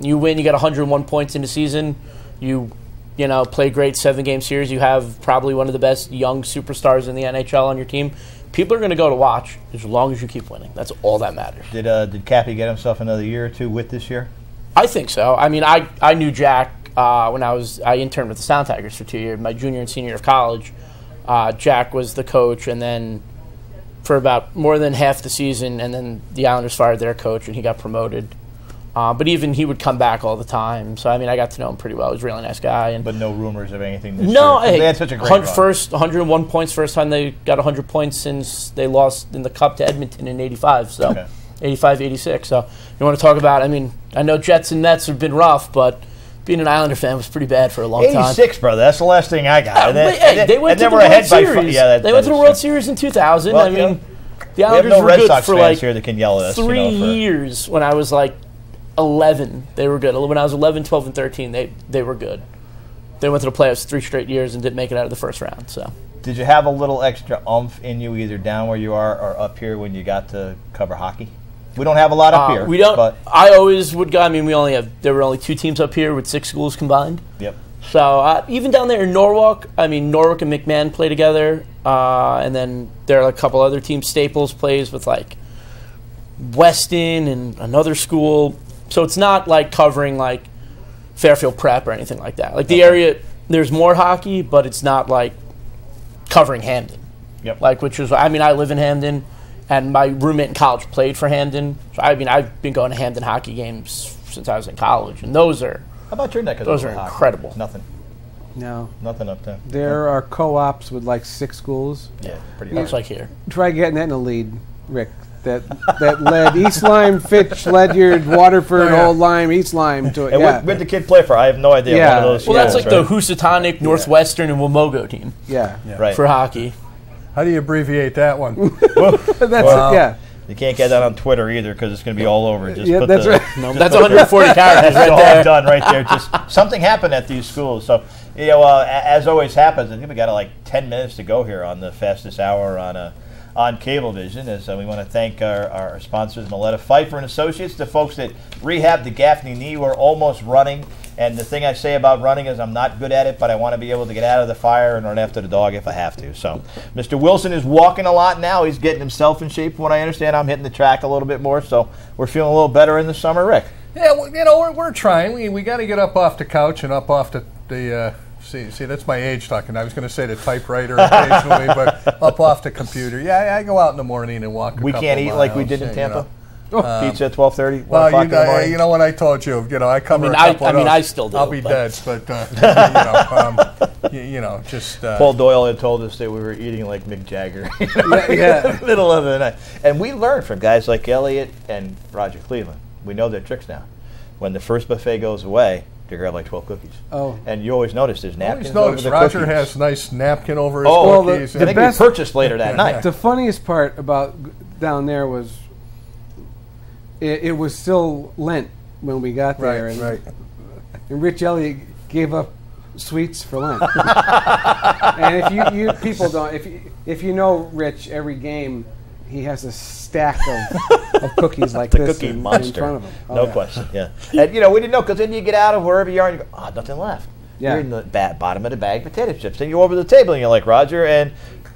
You win, you get 101 points in the season. You play great 7-game series. You have probably one of the best young superstars in the NHL on your team. People are going to go to watch as long as you keep winning. That's all that matters. Did Cappy get himself another year or two with this year? I think so. I mean, I knew Jack when I interned with the Sound Tigers for 2 years, my junior and senior year of college. Jack was the coach, and then for about more than half the season, and then the Islanders fired their coach, and he got promoted. But even he would come back all the time. So, I got to know him pretty well. He was a really nice guy. But no rumors of anything this year? They had such a great run. 101 points, first time they got 100 points since they lost in the Cup to Edmonton in 85. So, 85, 86. So, you want to talk about, I know Jets and Nets have been rough, but being an Islander fan was pretty bad for a long time. 86, brother. That's the last thing I got. They went to the World Series. They went to the World Series in 2000. Well, the Islanders we have no were Red good Sox for fans here that can yell at us. 3 years when I was 11, they were good. When I was 11, 12, and 13, they were good. They went to the playoffs 3 straight years and didn't make it out of the first round. So, did you have a little extra oomph in you either down where you are or up here when you got to cover hockey? We don't have a lot up here. We don't. But I always would go. There were only 2 teams up here with 6 schools combined. Yep. So even down there in Norwalk, Norwalk and McMahon play together, and then there are a couple other teams. Staples plays with Weston and another school. So it's not covering Fairfield Prep or anything like that. The area, there's more hockey, but it's not covering Hamden. Yep. Which is, I live in Hamden, and my roommate in college played for Hamden. So I've been going to Hamden hockey games since I was in college, and those are. How about your neck of those are incredible. Nothing. No. Nothing up there. There are co-ops with 6 schools. Yeah, pretty much like here. Try getting that in the lead, Rick. that led East Lyme, Fitch, Ledyard, Waterford, Old Lyme, East Lyme to it. And what did the kid play for? I have no idea. Yeah. One of those Well, that's like schools, the Housatonic, Northwestern, and Wamogo team Yeah. right. for hockey. How do you abbreviate that one? Yeah. You can't get that on Twitter either because it's going to be all over. Just Yeah, put that's the, right. No, that's 140 characters That's right all there. done right there. Just something happened at these schools. So, as always happens, I think we got like 10 minutes to go here on the fastest hour on Cablevision. As we want to thank our sponsors, Milletta Pfeiffer and Associates, the folks that rehabbed the Gaffney knee. We're almost running. And the thing I say about running is I'm not good at it, but I want to be able to get out of the fire and run after the dog if I have to. So Mr. Wilson is walking a lot now. He's getting himself in shape. From what I understand, I'm hitting the track a little bit more, so we're feeling a little better in the summer. Rick? Yeah, well, we're trying. We got to get up off the couch and up off the see, that's my age talking. I was going to say the typewriter occasionally, but up off the computer. Yeah, I go out in the morning and walk. We can't eat like we did in Tampa? Pizza at 12:30. Well, you know what I told you. I cover a couple of those. I still do. I'll be dead, but just. Paul Doyle had told us that we were eating like Mick Jagger, in the middle of the night, and we learned from guys like Elliott and Roger Cleveland. We know their tricks now. When the first buffet goes away, they grab like 12 cookies. Oh, and you always notice there's napkins. Always notice over the Roger cookies. has a nice napkin over his cookies. I think we purchased later that night. The funniest part about down there was it was still Lent when we got there, and Rich Elliott gave up sweets for Lent. And if you people don't, if you know Rich, every game he has a stack of cookies like the this cookie in monster. front of him. No question. Yeah, and we didn't know because then you get out of wherever you are and you go, nothing left. Yeah. You're in the bottom of the bag of potato chips. Then you go over to the table and you're like, Roger and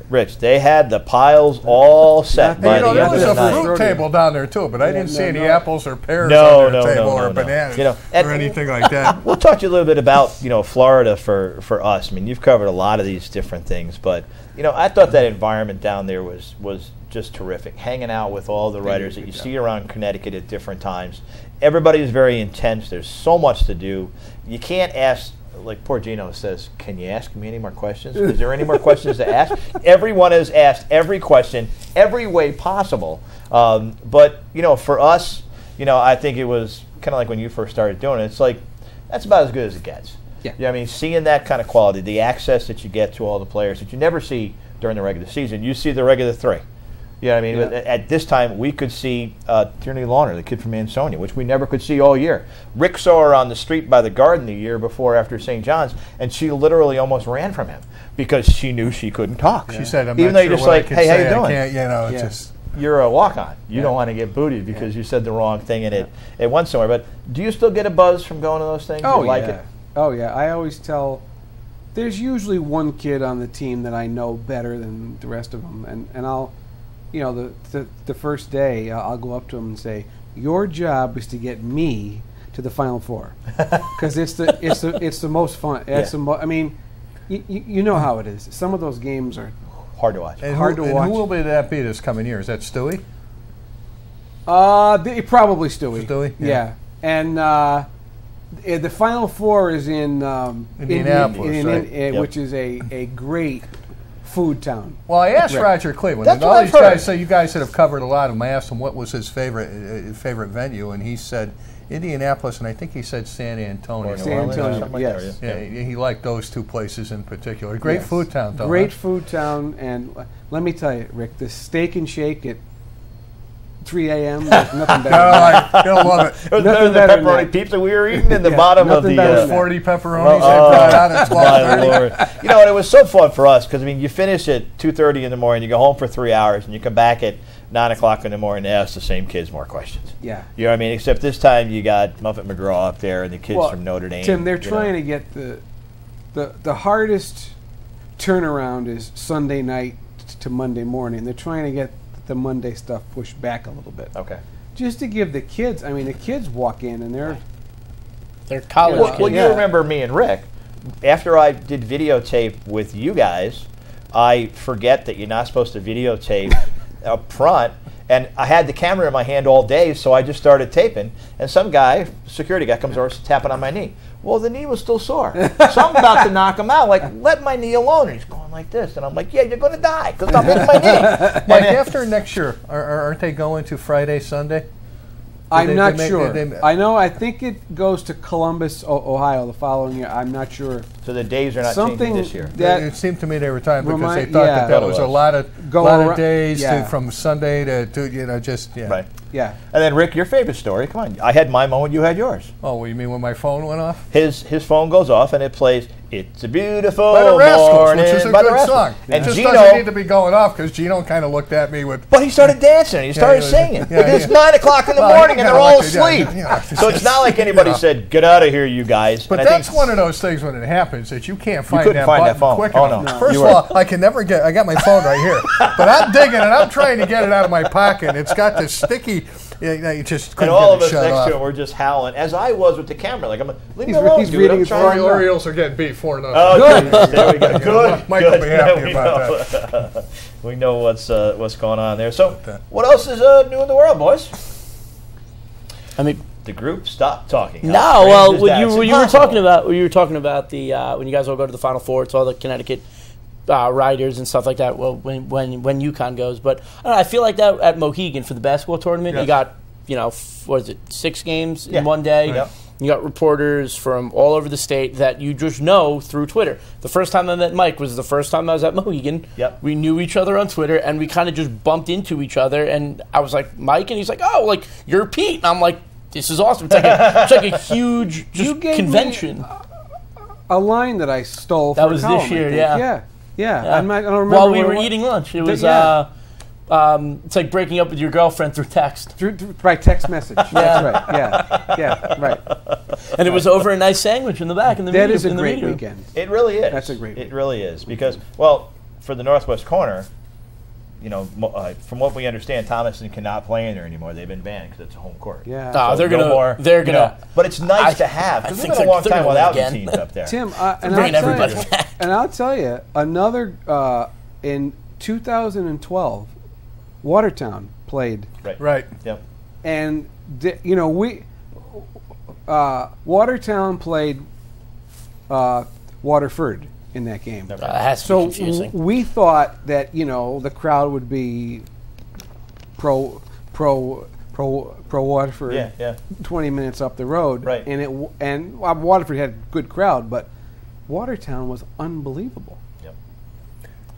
Rich, they had the piles all set by the end there of was the a night. fruit table down there too, but I didn't see any apples or pears No, on their no, table no, or no. bananas And or anything like that. We'll talk to you a little bit about Florida for us. I mean, you've covered a lot of these different things, but I thought that environment down there was just terrific. Hanging out with all the writers that you see around Connecticut at different times. Everybody is very intense. There's so much to do. You can't ask. Like poor Gino says, can you ask me any more questions? Is there any more questions to ask? Everyone has asked every question, every way possible. But, for us, I think it was kind of like when you first started doing it. It's like, that's about as good as it gets. Yeah. I mean, seeing that kind of quality, the access that you get to all the players that you never see during the regular season. You see the regular three. You know what I mean? Yeah. At this time, we could see Tierney Lawner, the kid from Ansonia, which we never could see all year. Rick saw her on the street by the garden the year before after St. John's, and she literally almost ran from him because she knew she couldn't talk. She said, I'm even not though sure you're just what like, I can hey, how say. you doing? I can't, it's just... You're a walk-on. You don't want to get booted because you said the wrong thing and it went somewhere. But do you still get a buzz from going to those things? Oh, you like it? Oh, yeah. I always tell... There's usually one kid on the team that I know better than the rest of them, and I'll... the first day, I'll go up to him and say, "Your job is to get me to the Final Four, because it's the most fun. I mean, you know how it is. Some of those games are hard to watch. And hard to watch. Who will that be this coming year? Is that Stewie? Probably Stewie. Stewie, yeah. And the Final Four is in Indianapolis, which is a great food town. Well, I asked Roger Cleveland, That's and all what these I've heard. guys say you guys that have covered a lot of them. I asked him what was his favorite venue, and he said Indianapolis, and I think he said San Antonio. San Antonio, yes. Yeah, he liked those two places in particular. Great food town, though. Great food town, and let me tell you, Rick, the Steak and Shake at 3 a.m. There's nothing better. You'll love it. It was better than the pepperoni pizza we were eating in the bottom of the... better 40 pepperonis they brought out at 12:30. My Lord. And it was so fun for us because, you finish at 2:30 in the morning, you go home for 3 hours, and you come back at 9 o'clock in the morning and ask the same kids more questions. Yeah. You know what I mean? Except this time you got Muffet McGraw up there and the kids from Notre Dame. Tim, they're trying to get the hardest turnaround is Sunday night to Monday morning. They're trying to get the Monday stuff pushed back a little bit. Okay. Just to give the kids, the kids walk in and they're college kids. Well, you remember me and Rick. After I did videotape with you guys, I forget that you're not supposed to videotape up front. And I had the camera in my hand all day, so I just started taping. And some guy, security guy, comes over tapping on my knee. Well, the knee was still sore. So I'm about to knock him out. Like, let my knee alone. And he's going going like this. And I'm like, yeah, you're going to die because I'm hitting my knee. Mike, after next year, aren't they going to Friday, Sunday? I'm not sure. I think it goes to Columbus, Ohio, the following year. I'm not sure. So the days are not changing this year. It seemed to me they were time because they thought that was a lot of days from Sunday to just right. Yeah. And then Rick, your favorite story. Come on, I had my moment. You had yours. Oh, well, you mean when my phone went off? His phone goes off and it plays "It's a Beautiful by the Rascals, Morning," which is a good song. And it just Gino doesn't need to be going off because Gino kind of looked at me with. But he started dancing. He started singing. It's 9 o'clock in the morning and they're all asleep. So it's not like anybody said, "Get out of here, you guys." But that's one of those things when it happens that you can't find that button quick enough. No. First of all, I can never get. I got my phone right here, but I'm digging and I'm trying to get it out of my pocket. It's got this sticky. You just couldn't and all get of us it next off. to him were just howling, as I was with the camera. Like, leave me alone, he's dude. reading I'm his trying to Orioles are getting beat 4-0. Oh, good. There we go. Good. Mike will be happy about that. We know what's going on there. So, what else is new in the world, boys? I mean, the group stopped talking. No, well, you were talking about the when you guys all go to the Final Four. It's all the Connecticut riders and stuff like that. Well, when UConn goes, but I feel like that at Mohegan for the basketball tournament, you got what is it, 6 games in one day. Yep. You got reporters from all over the state that you just know through Twitter. The first time I met Mike was the first time I was at Mohegan. Yep. We knew each other on Twitter, and we kind of just bumped into each other. And I was like, Mike, and he's like, oh, like, you're Pete. And I'm like, this is awesome. It's like a huge convention. A line that I stole that from was column, this year, yeah. I don't remember. While we were eating lunch. It was it's like breaking up with your girlfriend through text. By text message. That's right. Yeah, right. And it was over a nice sandwich in the back. That is a great weekend. It really is. That's a great weekend. It really is. Because, well, for the Northwest corner, from what we understand, Thomaston cannot play in there anymore. They've been banned because it's a home court. Yeah. So they're gonna. But it's nice to have. Because we've been a long time without the teams up there. Tim, and I'll tell you, another in 2012, Watertown played. Right. Yep. And Watertown played Waterford in that game. So we thought that the crowd would be pro Waterford. Yeah. 20 minutes up the road. Right. And Waterford had a good crowd, but Watertown was unbelievable.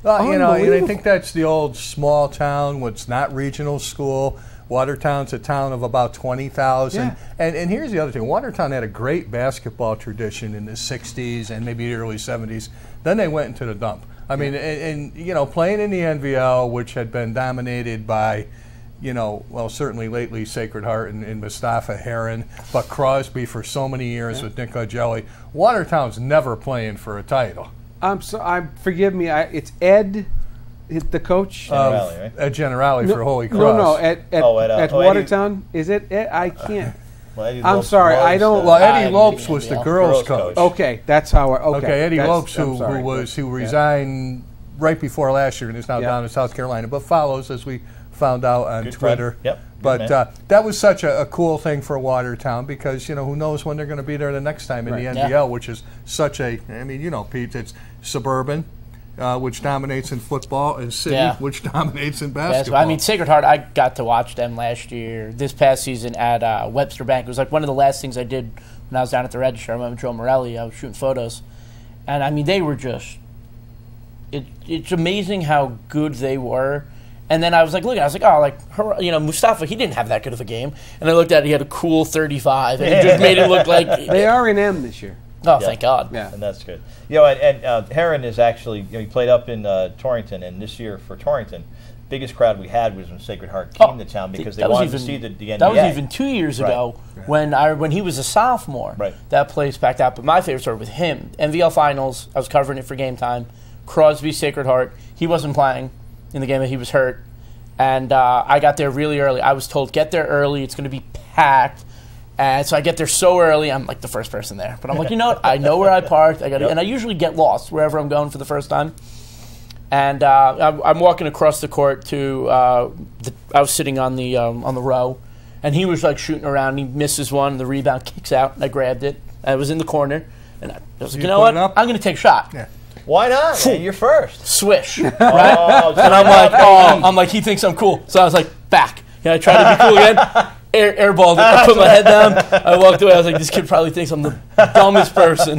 And I think that's the old small town, what's not regional school. Watertown's a town of about 20,000. Yeah. And here's the other thing. Watertown had a great basketball tradition in the 60s and maybe the early 70s. Then they went into the dump. I mean, and playing in the NVL, which had been dominated by, certainly lately Sacred Heart and Mustafa Heron, but Crosby for so many years with Nick Ogelli. Watertown's never playing for a title. Forgive me. It's Ed, the coach. Generali, right? Ed Generali for Holy Cross. At Watertown. Is it Ed? I can't. Well, I'm sorry. I don't. Well, Eddie Lopes was the girls' coach. Okay, that's how. Okay, Eddie Lopes, who resigned right before last year and is now down in South Carolina, but follows, as we found out on Twitter. Yep. But that was such a cool thing for Watertown because, who knows when they're going to be there the next time in the NDL, which is such a, Pete, it's suburban, which dominates in football, and city, which dominates in basketball. Sacred Heart, I got to watch them last year, this past season at Webster Bank. It was like one of the last things I did when I was down at the register. I remember Joe Morelli, I was shooting photos. And, they were just, it's amazing how good they were. And then I was like, Mustafa, he didn't have that good of a game. And I looked at it, he had a cool 35, and it just made it look like... They are in M this year. Oh, thank God. Yeah. And that's good. And Heron is actually, he played up in Torrington, and this year for Torrington, biggest crowd we had was when Sacred Heart came to town because they wanted to see the NBA. That was even 2 years ago when he was a sophomore. Right. That place packed out. But my favorite story with him, NVL Finals, I was covering it for Game Time, Crosby, Sacred Heart, he wasn't playing in the game, he was hurt. And I got there really early. I was told, get there early, it's going to be packed. And so I get there so early, I'm like the first person there. But I'm like, what? I know where I parked. And I usually get lost wherever I'm going for the first time. And I'm walking across the court to I was sitting on the row, and he was like shooting around. He misses one, the rebound kicks out, and I grabbed it. I was in the corner, and I was like, you know what? I'm going to take a shot. Yeah. Why not? Hey, you're first. Swish. Right? And I'm like, he thinks I'm cool. So I was like, back. I tried to be cool again. Airballed it. I put my head down. I walked away. I was like, this kid probably thinks I'm the dumbest person.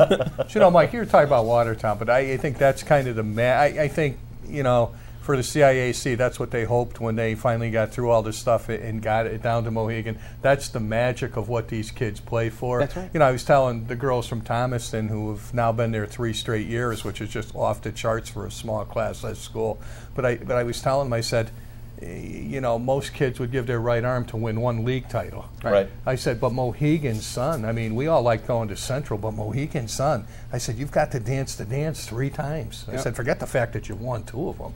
Mike, you're talking about Watertown, but I think that's kind of I think, for the CIAC, that's what they hoped when they finally got through all this stuff and got it down to Mohegan. That's the magic of what these kids play for. That's right. I was telling the girls from Thomaston who have now been there 3 straight years, which is just off the charts for a small class at school. But I was telling them, I said, most kids would give their right arm to win 1 league title. Right. I said, but Mohegan's son, I mean, we all like going to Central, but Mohegan's son, I said, you've got to dance the dance 3 times. I said, forget the fact that you won 2 of them.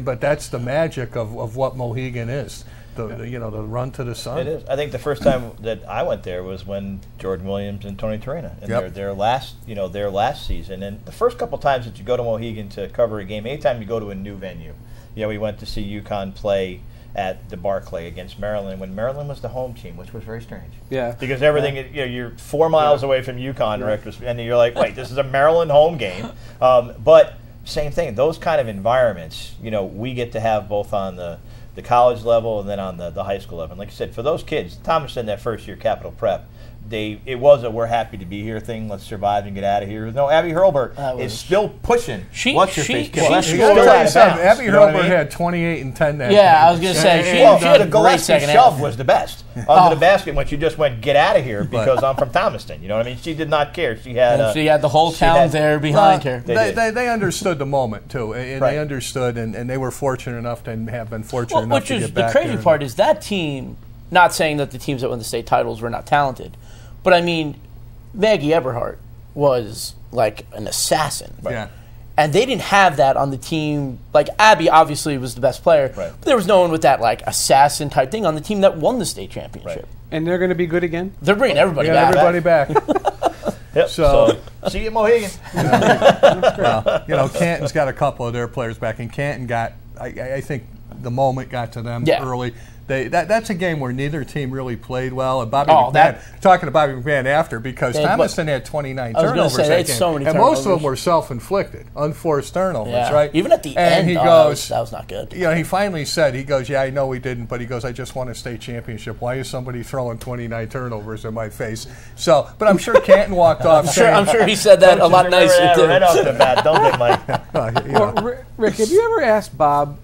But that's the magic of what Mohegan is. The run to the sun. It is. I think the first time that I went there was when Jordan Williams and Tony Torina in their last season. And the first couple times that you go to Mohegan to cover a game, anytime you go to a new venue. We went to see UConn play at the Barclay against Maryland when Maryland was the home team, which was very strange. Yeah. Because everything, you're 4 miles away from UConn, Rick, and you're like, wait, this is a Maryland home game. But same thing, those kind of environments, we get to have both on the college level and then on the high school level. And like I said, for those kids, Thomaston that first year, Capital Prep, it was a we're happy to be here thing. Let's survive and get out of here. No, Abby Hurlburt is still pushing. Abby Hurlburt had 28 and 10 that game. I was going to say, she had a great second half. Shove was the best under the basket when she just went, get out of here because I'm from Thomaston. You know what I mean? She did not care. She had the whole town there behind her. They understood the moment, too. And they understood, and they were fortunate enough to have been fortunate enough to get back there. The crazy part is that team, not saying that the teams that won the state titles were not talented, but I mean, Maggie Eberhardt was like an assassin. Right. Yeah. And they didn't have that on the team. Like, Abby obviously was the best player, but there was no one with that, like, assassin type thing on the team that won the state championship. Right. And they're going to be good again? They're bringing everybody back. Everybody back. Yep. So see you at Mohegan. Well, Canton's got a couple of their players back, and Canton got, I think the moment got to them early. That's a game where neither team really played well. And Bobby McMahon, talking to Bobby McMahon after, because Thomaston had 29 turnovers that game. So many and most of them were self-inflicted, unforced turnovers, right? Even at the end, he goes, that was not good. He finally said, I know we didn't, but he goes, I just won a state championship. Why is somebody throwing 29 turnovers in my face? So, but I'm sure Canton walked off. I'm sure he said that a lot nicer, too. Right off the bat, don't they, Mike? Well, Rick, have you ever asked Bob?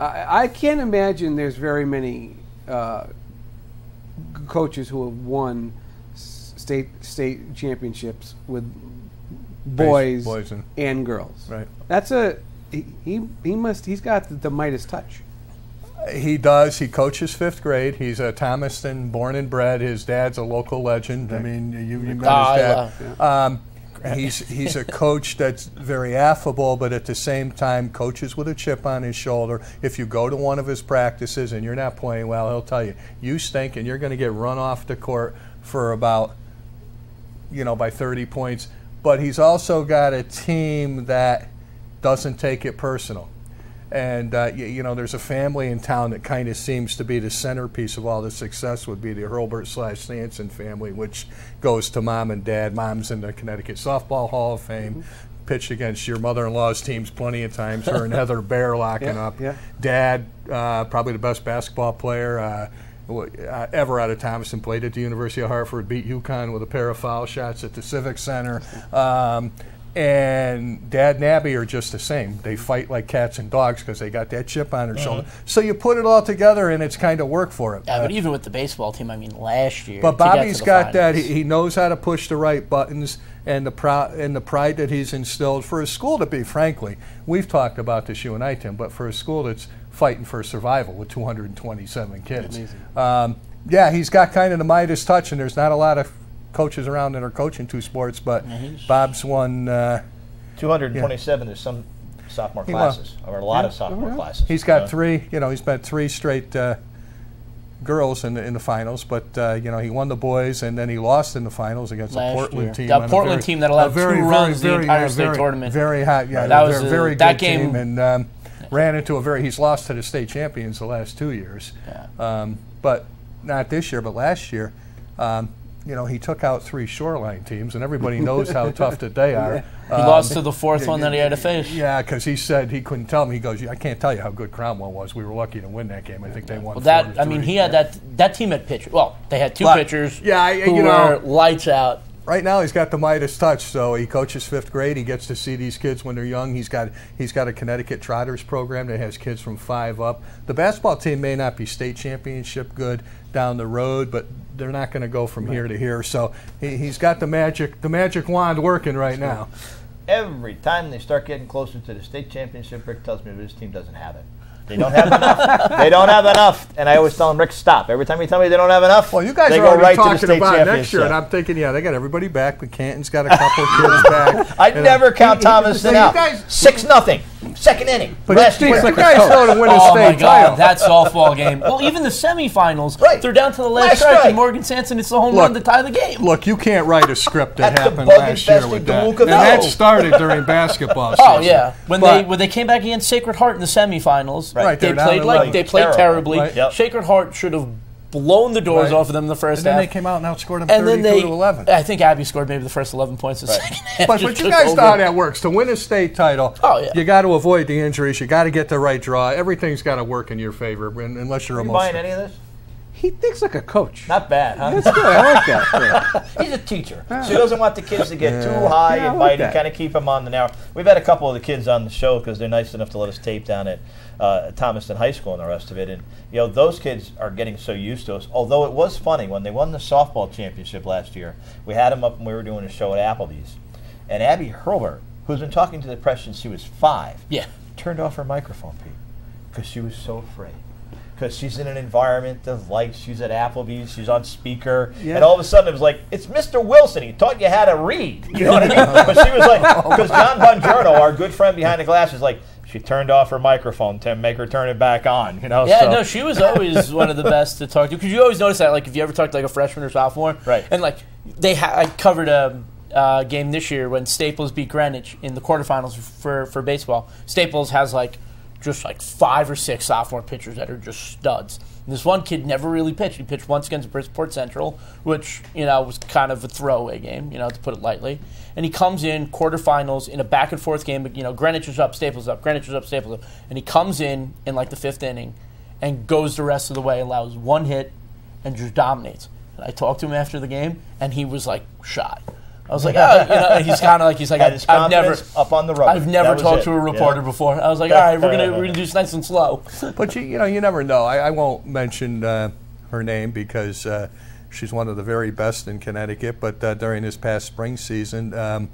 I can't imagine there's very many coaches who have won state championships with boys and girls. Right. That's he's got the Midas touch. He does. He coaches 5th grade. He's a Thomaston born and bred. His dad's a local legend. I mean, you met his dad. He's a coach that's very affable, but at the same time coaches with a chip on his shoulder. If you go to one of his practices and you're not playing well, he'll tell you, you stink, and you're going to get run off the court for about, by 30 points. But he's also got a team that doesn't take it personal. And, there's a family in town that kind of seems to be the centerpiece of all the success would be the Hurlburt/Sanson family, which goes to mom and dad. Mom's in the Connecticut Softball Hall of Fame, pitched against your mother-in-law's teams plenty of times, her and Heather Bear locking up. Yeah. Dad, probably the best basketball player ever out of Thomaston, played at the University of Hartford, beat UConn with a pair of foul shots at the Civic Center. And Dad and Abby are just the same. They fight like cats and dogs because they got that chip on their shoulder. So you put it all together, and it's kind of work for it. Yeah, but even with the baseball team, last year. But Bobby's got that. He knows how to push the right buttons, and the pride that he's instilled for a school to be, frankly, we've talked about this, you and I, Tim, but for a school that's fighting for survival with 227 kids. He's got kind of the Midas touch, and there's not a lot of coaches around that are coaching 2 sports, but Bob's won 227 is some sophomore classes, or a lot of sophomore classes. He's got 3, he's been 3 straight girls in the finals, but he won the boys, and then he lost in the finals against a Portland team. That Portland team that allowed 2 runs the entire state tournament. Very hot, that was a very good team, and ran into he's lost to the state champions the last 2 years. But not this year, but last year. you know, he took out 3 shoreline teams, and everybody knows how tough that they are. He lost to the 4th one that he had to face. Yeah, because he said he couldn't tell me. He goes, I can't tell you how good Cromwell was. We were lucky to win that game. I think they won. Well, I mean, he had that team had pitchers. Well, they had 2 pitchers. Yeah, who were lights out. Right now, he's got the Midas touch. So he coaches 5th grade. He gets to see these kids when they're young. He's got a Connecticut Trotters program that has kids from 5 up. The basketball team may not be state championship good down the road, but they're not going to go from here to here. So he's got the magic wand working right now. Every time they start getting closer to the state championship, Rick tells me that his team doesn't have it. They don't have enough. They don't have enough. And I always tell him, Rick, stop. Every time you tell me they don't have enough, well, you guys they are go already right talking to the state about championship. Next year, and I'm thinking, yeah, they got everybody back. But Canton's got a couple kids back. I'd never count Thomason out. 6-0. Second inning. But you guys know to win a state title. That softball game. Well, even the semifinals, they're down to the last strike. strike, and Morgan Sanson, it's the home run to tie the game. Look, you can't write a script that That's happened last year with that. And that started during basketball season. Oh yeah, when they came back against Sacred Heart in the semifinals, they played terribly. Right. Yep. Sacred Heart should have blown the doors off of them the first half. And then they came out and outscored them 32-11. I think Abby scored maybe the first 11 points in the second half. But you guys know how that works. To win a state title, you got to avoid the injuries. You got to get the right draw. Everything's got to work in your favor, unless you're Are a you buying any of this? He thinks like a coach. Not bad, huh? That's good. I like that. He's a teacher, so he doesn't want the kids to get too high and mighty, kind of keep them on the narrow. We've had a couple of the kids on the show because they're nice enough to let us tape down at Thomaston High School and the rest of it. And you know, those kids are getting so used to us. Although it was funny when they won the softball championship last year, we had them up and we were doing a show at Applebee's, and Abby Hurlbert, who's been talking to the press since she was 5, turned off her microphone, Pete, because she was so afraid. Because she's in an environment of lights, she's at Applebee's, she's on speaker, and all of a sudden it was like, it's Mr. Wilson, he taught you how to read. You know what I mean? But she was like, because John Bongiorno, our good friend behind the glass, is like, she turned off her microphone to make her turn it back on. You know? Yeah, so. no, she was always one of the best to talk to. Because you always notice that, like, if you ever talk to like a freshman or sophomore, and like I covered a game this year when Staples beat Greenwich in the quarterfinals for baseball. Staples has just 5 or 6 sophomore pitchers that are just studs. And this one kid never really pitched. He pitched once against Bridgeport Central, which, was kind of a throwaway game, to put it lightly. And he comes in quarterfinals in a back-and-forth game. Greenwich is up, Staples up, Greenwich is up, Staples up. And he comes in the 5th inning and goes the rest of the way, allows 1 hit, and just dominates. And I talked to him after the game, and he was, shy. I was like, and he's kind of I've never up on the rubber. I've never talked to a reporter before. I was like, all right, we're gonna do this nice and slow. But you never know. I won't mention her name because she's one of the very best in Connecticut. But during this past spring season,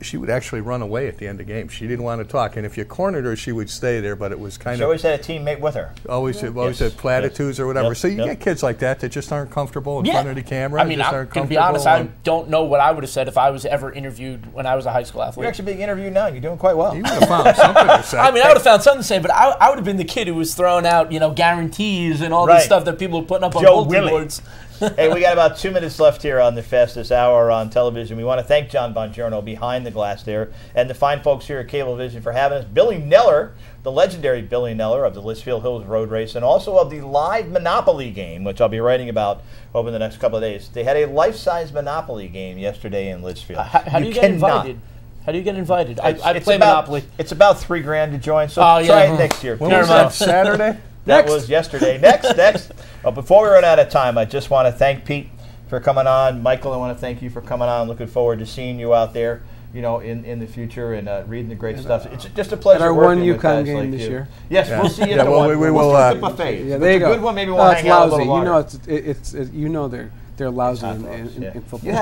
she would actually run away at the end of games. She didn't want to talk, and if you cornered her, she would stay there. But it was kind of. She always had a teammate with her. Always had platitudes or whatever. So you get kids like that just aren't comfortable in front of the camera. I mean, I'm going to be honest. I don't know what I would have said if I was ever interviewed when I was a high school athlete. You're actually being interviewed now. You're doing quite well. You would have found something to say. I mean, I would have found something to say, but I would have been the kid who was throwing out, guarantees and all this stuff that people are putting up on bulletin boards. Hey, we got about 2 minutes left here on the fastest hour on television. We want to thank John Bongiorno behind the glass there and the fine folks here at Cablevision for having us. Billy Neller, the legendary Billy Neller of the Litchfield Hills Road Race and also of the live Monopoly game, which I'll be writing about over the next couple of days. They had a life-size Monopoly game yesterday in Litchfield. How do you get invited? How do I play Monopoly. It's about $3,000 to join, so try it next year. When was that, Saturday? That was yesterday. Next. Before we run out of time, I just want to thank Pete for coming on. Michael, I want to thank you for coming on. Looking forward to seeing you out there, in the future and reading the great stuff. It's just a pleasure. At our working one with guys UConn game like this you. year. Yes, we'll see you at the one. We will. We'll see the buffet. Yeah, there you go. Good one. Maybe we'll hang out a little longer. They're lousy in football. You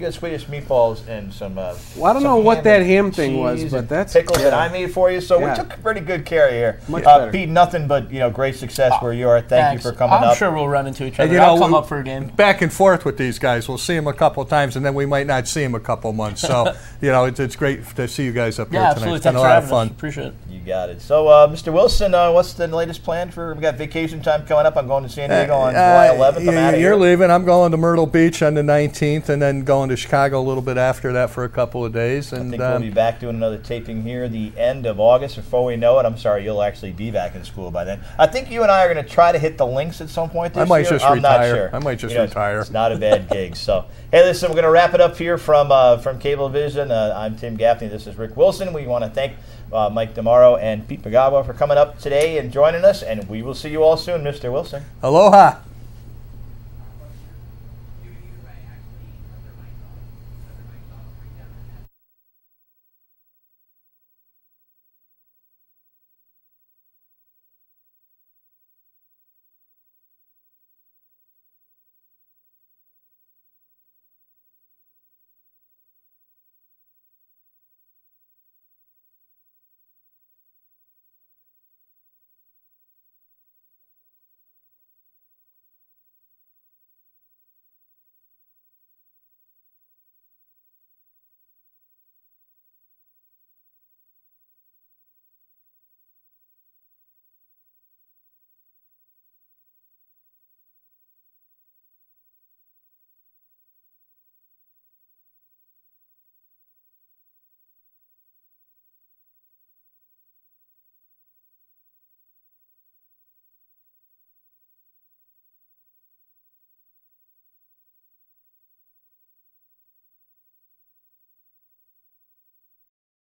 had Swedish meatballs and some. Well, I don't know what that ham thing was, but that's pickles that I made for you. So we took pretty good care of you here. Much better. Pete, nothing but great success where you are. Thank you for coming up. I'm sure we'll run into each other. And, I'll come up for a game. Back and forth with these guys. We'll see them a couple of times, and then we might not see them a couple of months. So it's great to see you guys up here tonight. Absolutely. It's been Thanks a lot of for fun. having us. Appreciate it. You got it. So, Mr. Wilson, what's the latest plan for? We got vacation time coming up. I'm going to San Diego on July 11th. I'm out of here. You're leaving. I'm going going to Myrtle Beach on the 19th, and then going to Chicago a little bit after that for a couple of days. And I think we'll be back doing another taping here the end of August. Before we know it, I'm sorry, you'll actually be back in school by then. I think you and I are going to try to hit the links at some point this year. I might just I'm retire. not sure. I might just retire. It's not a bad gig. So, hey, listen, we're going to wrap it up here from Cablevision. I'm Tim Gaffney. This is Rick Wilson. We want to thank Mike DiMauro and Pete Peguaga for coming up today and joining us, and we will see you all soon, Mr. Wilson. Aloha.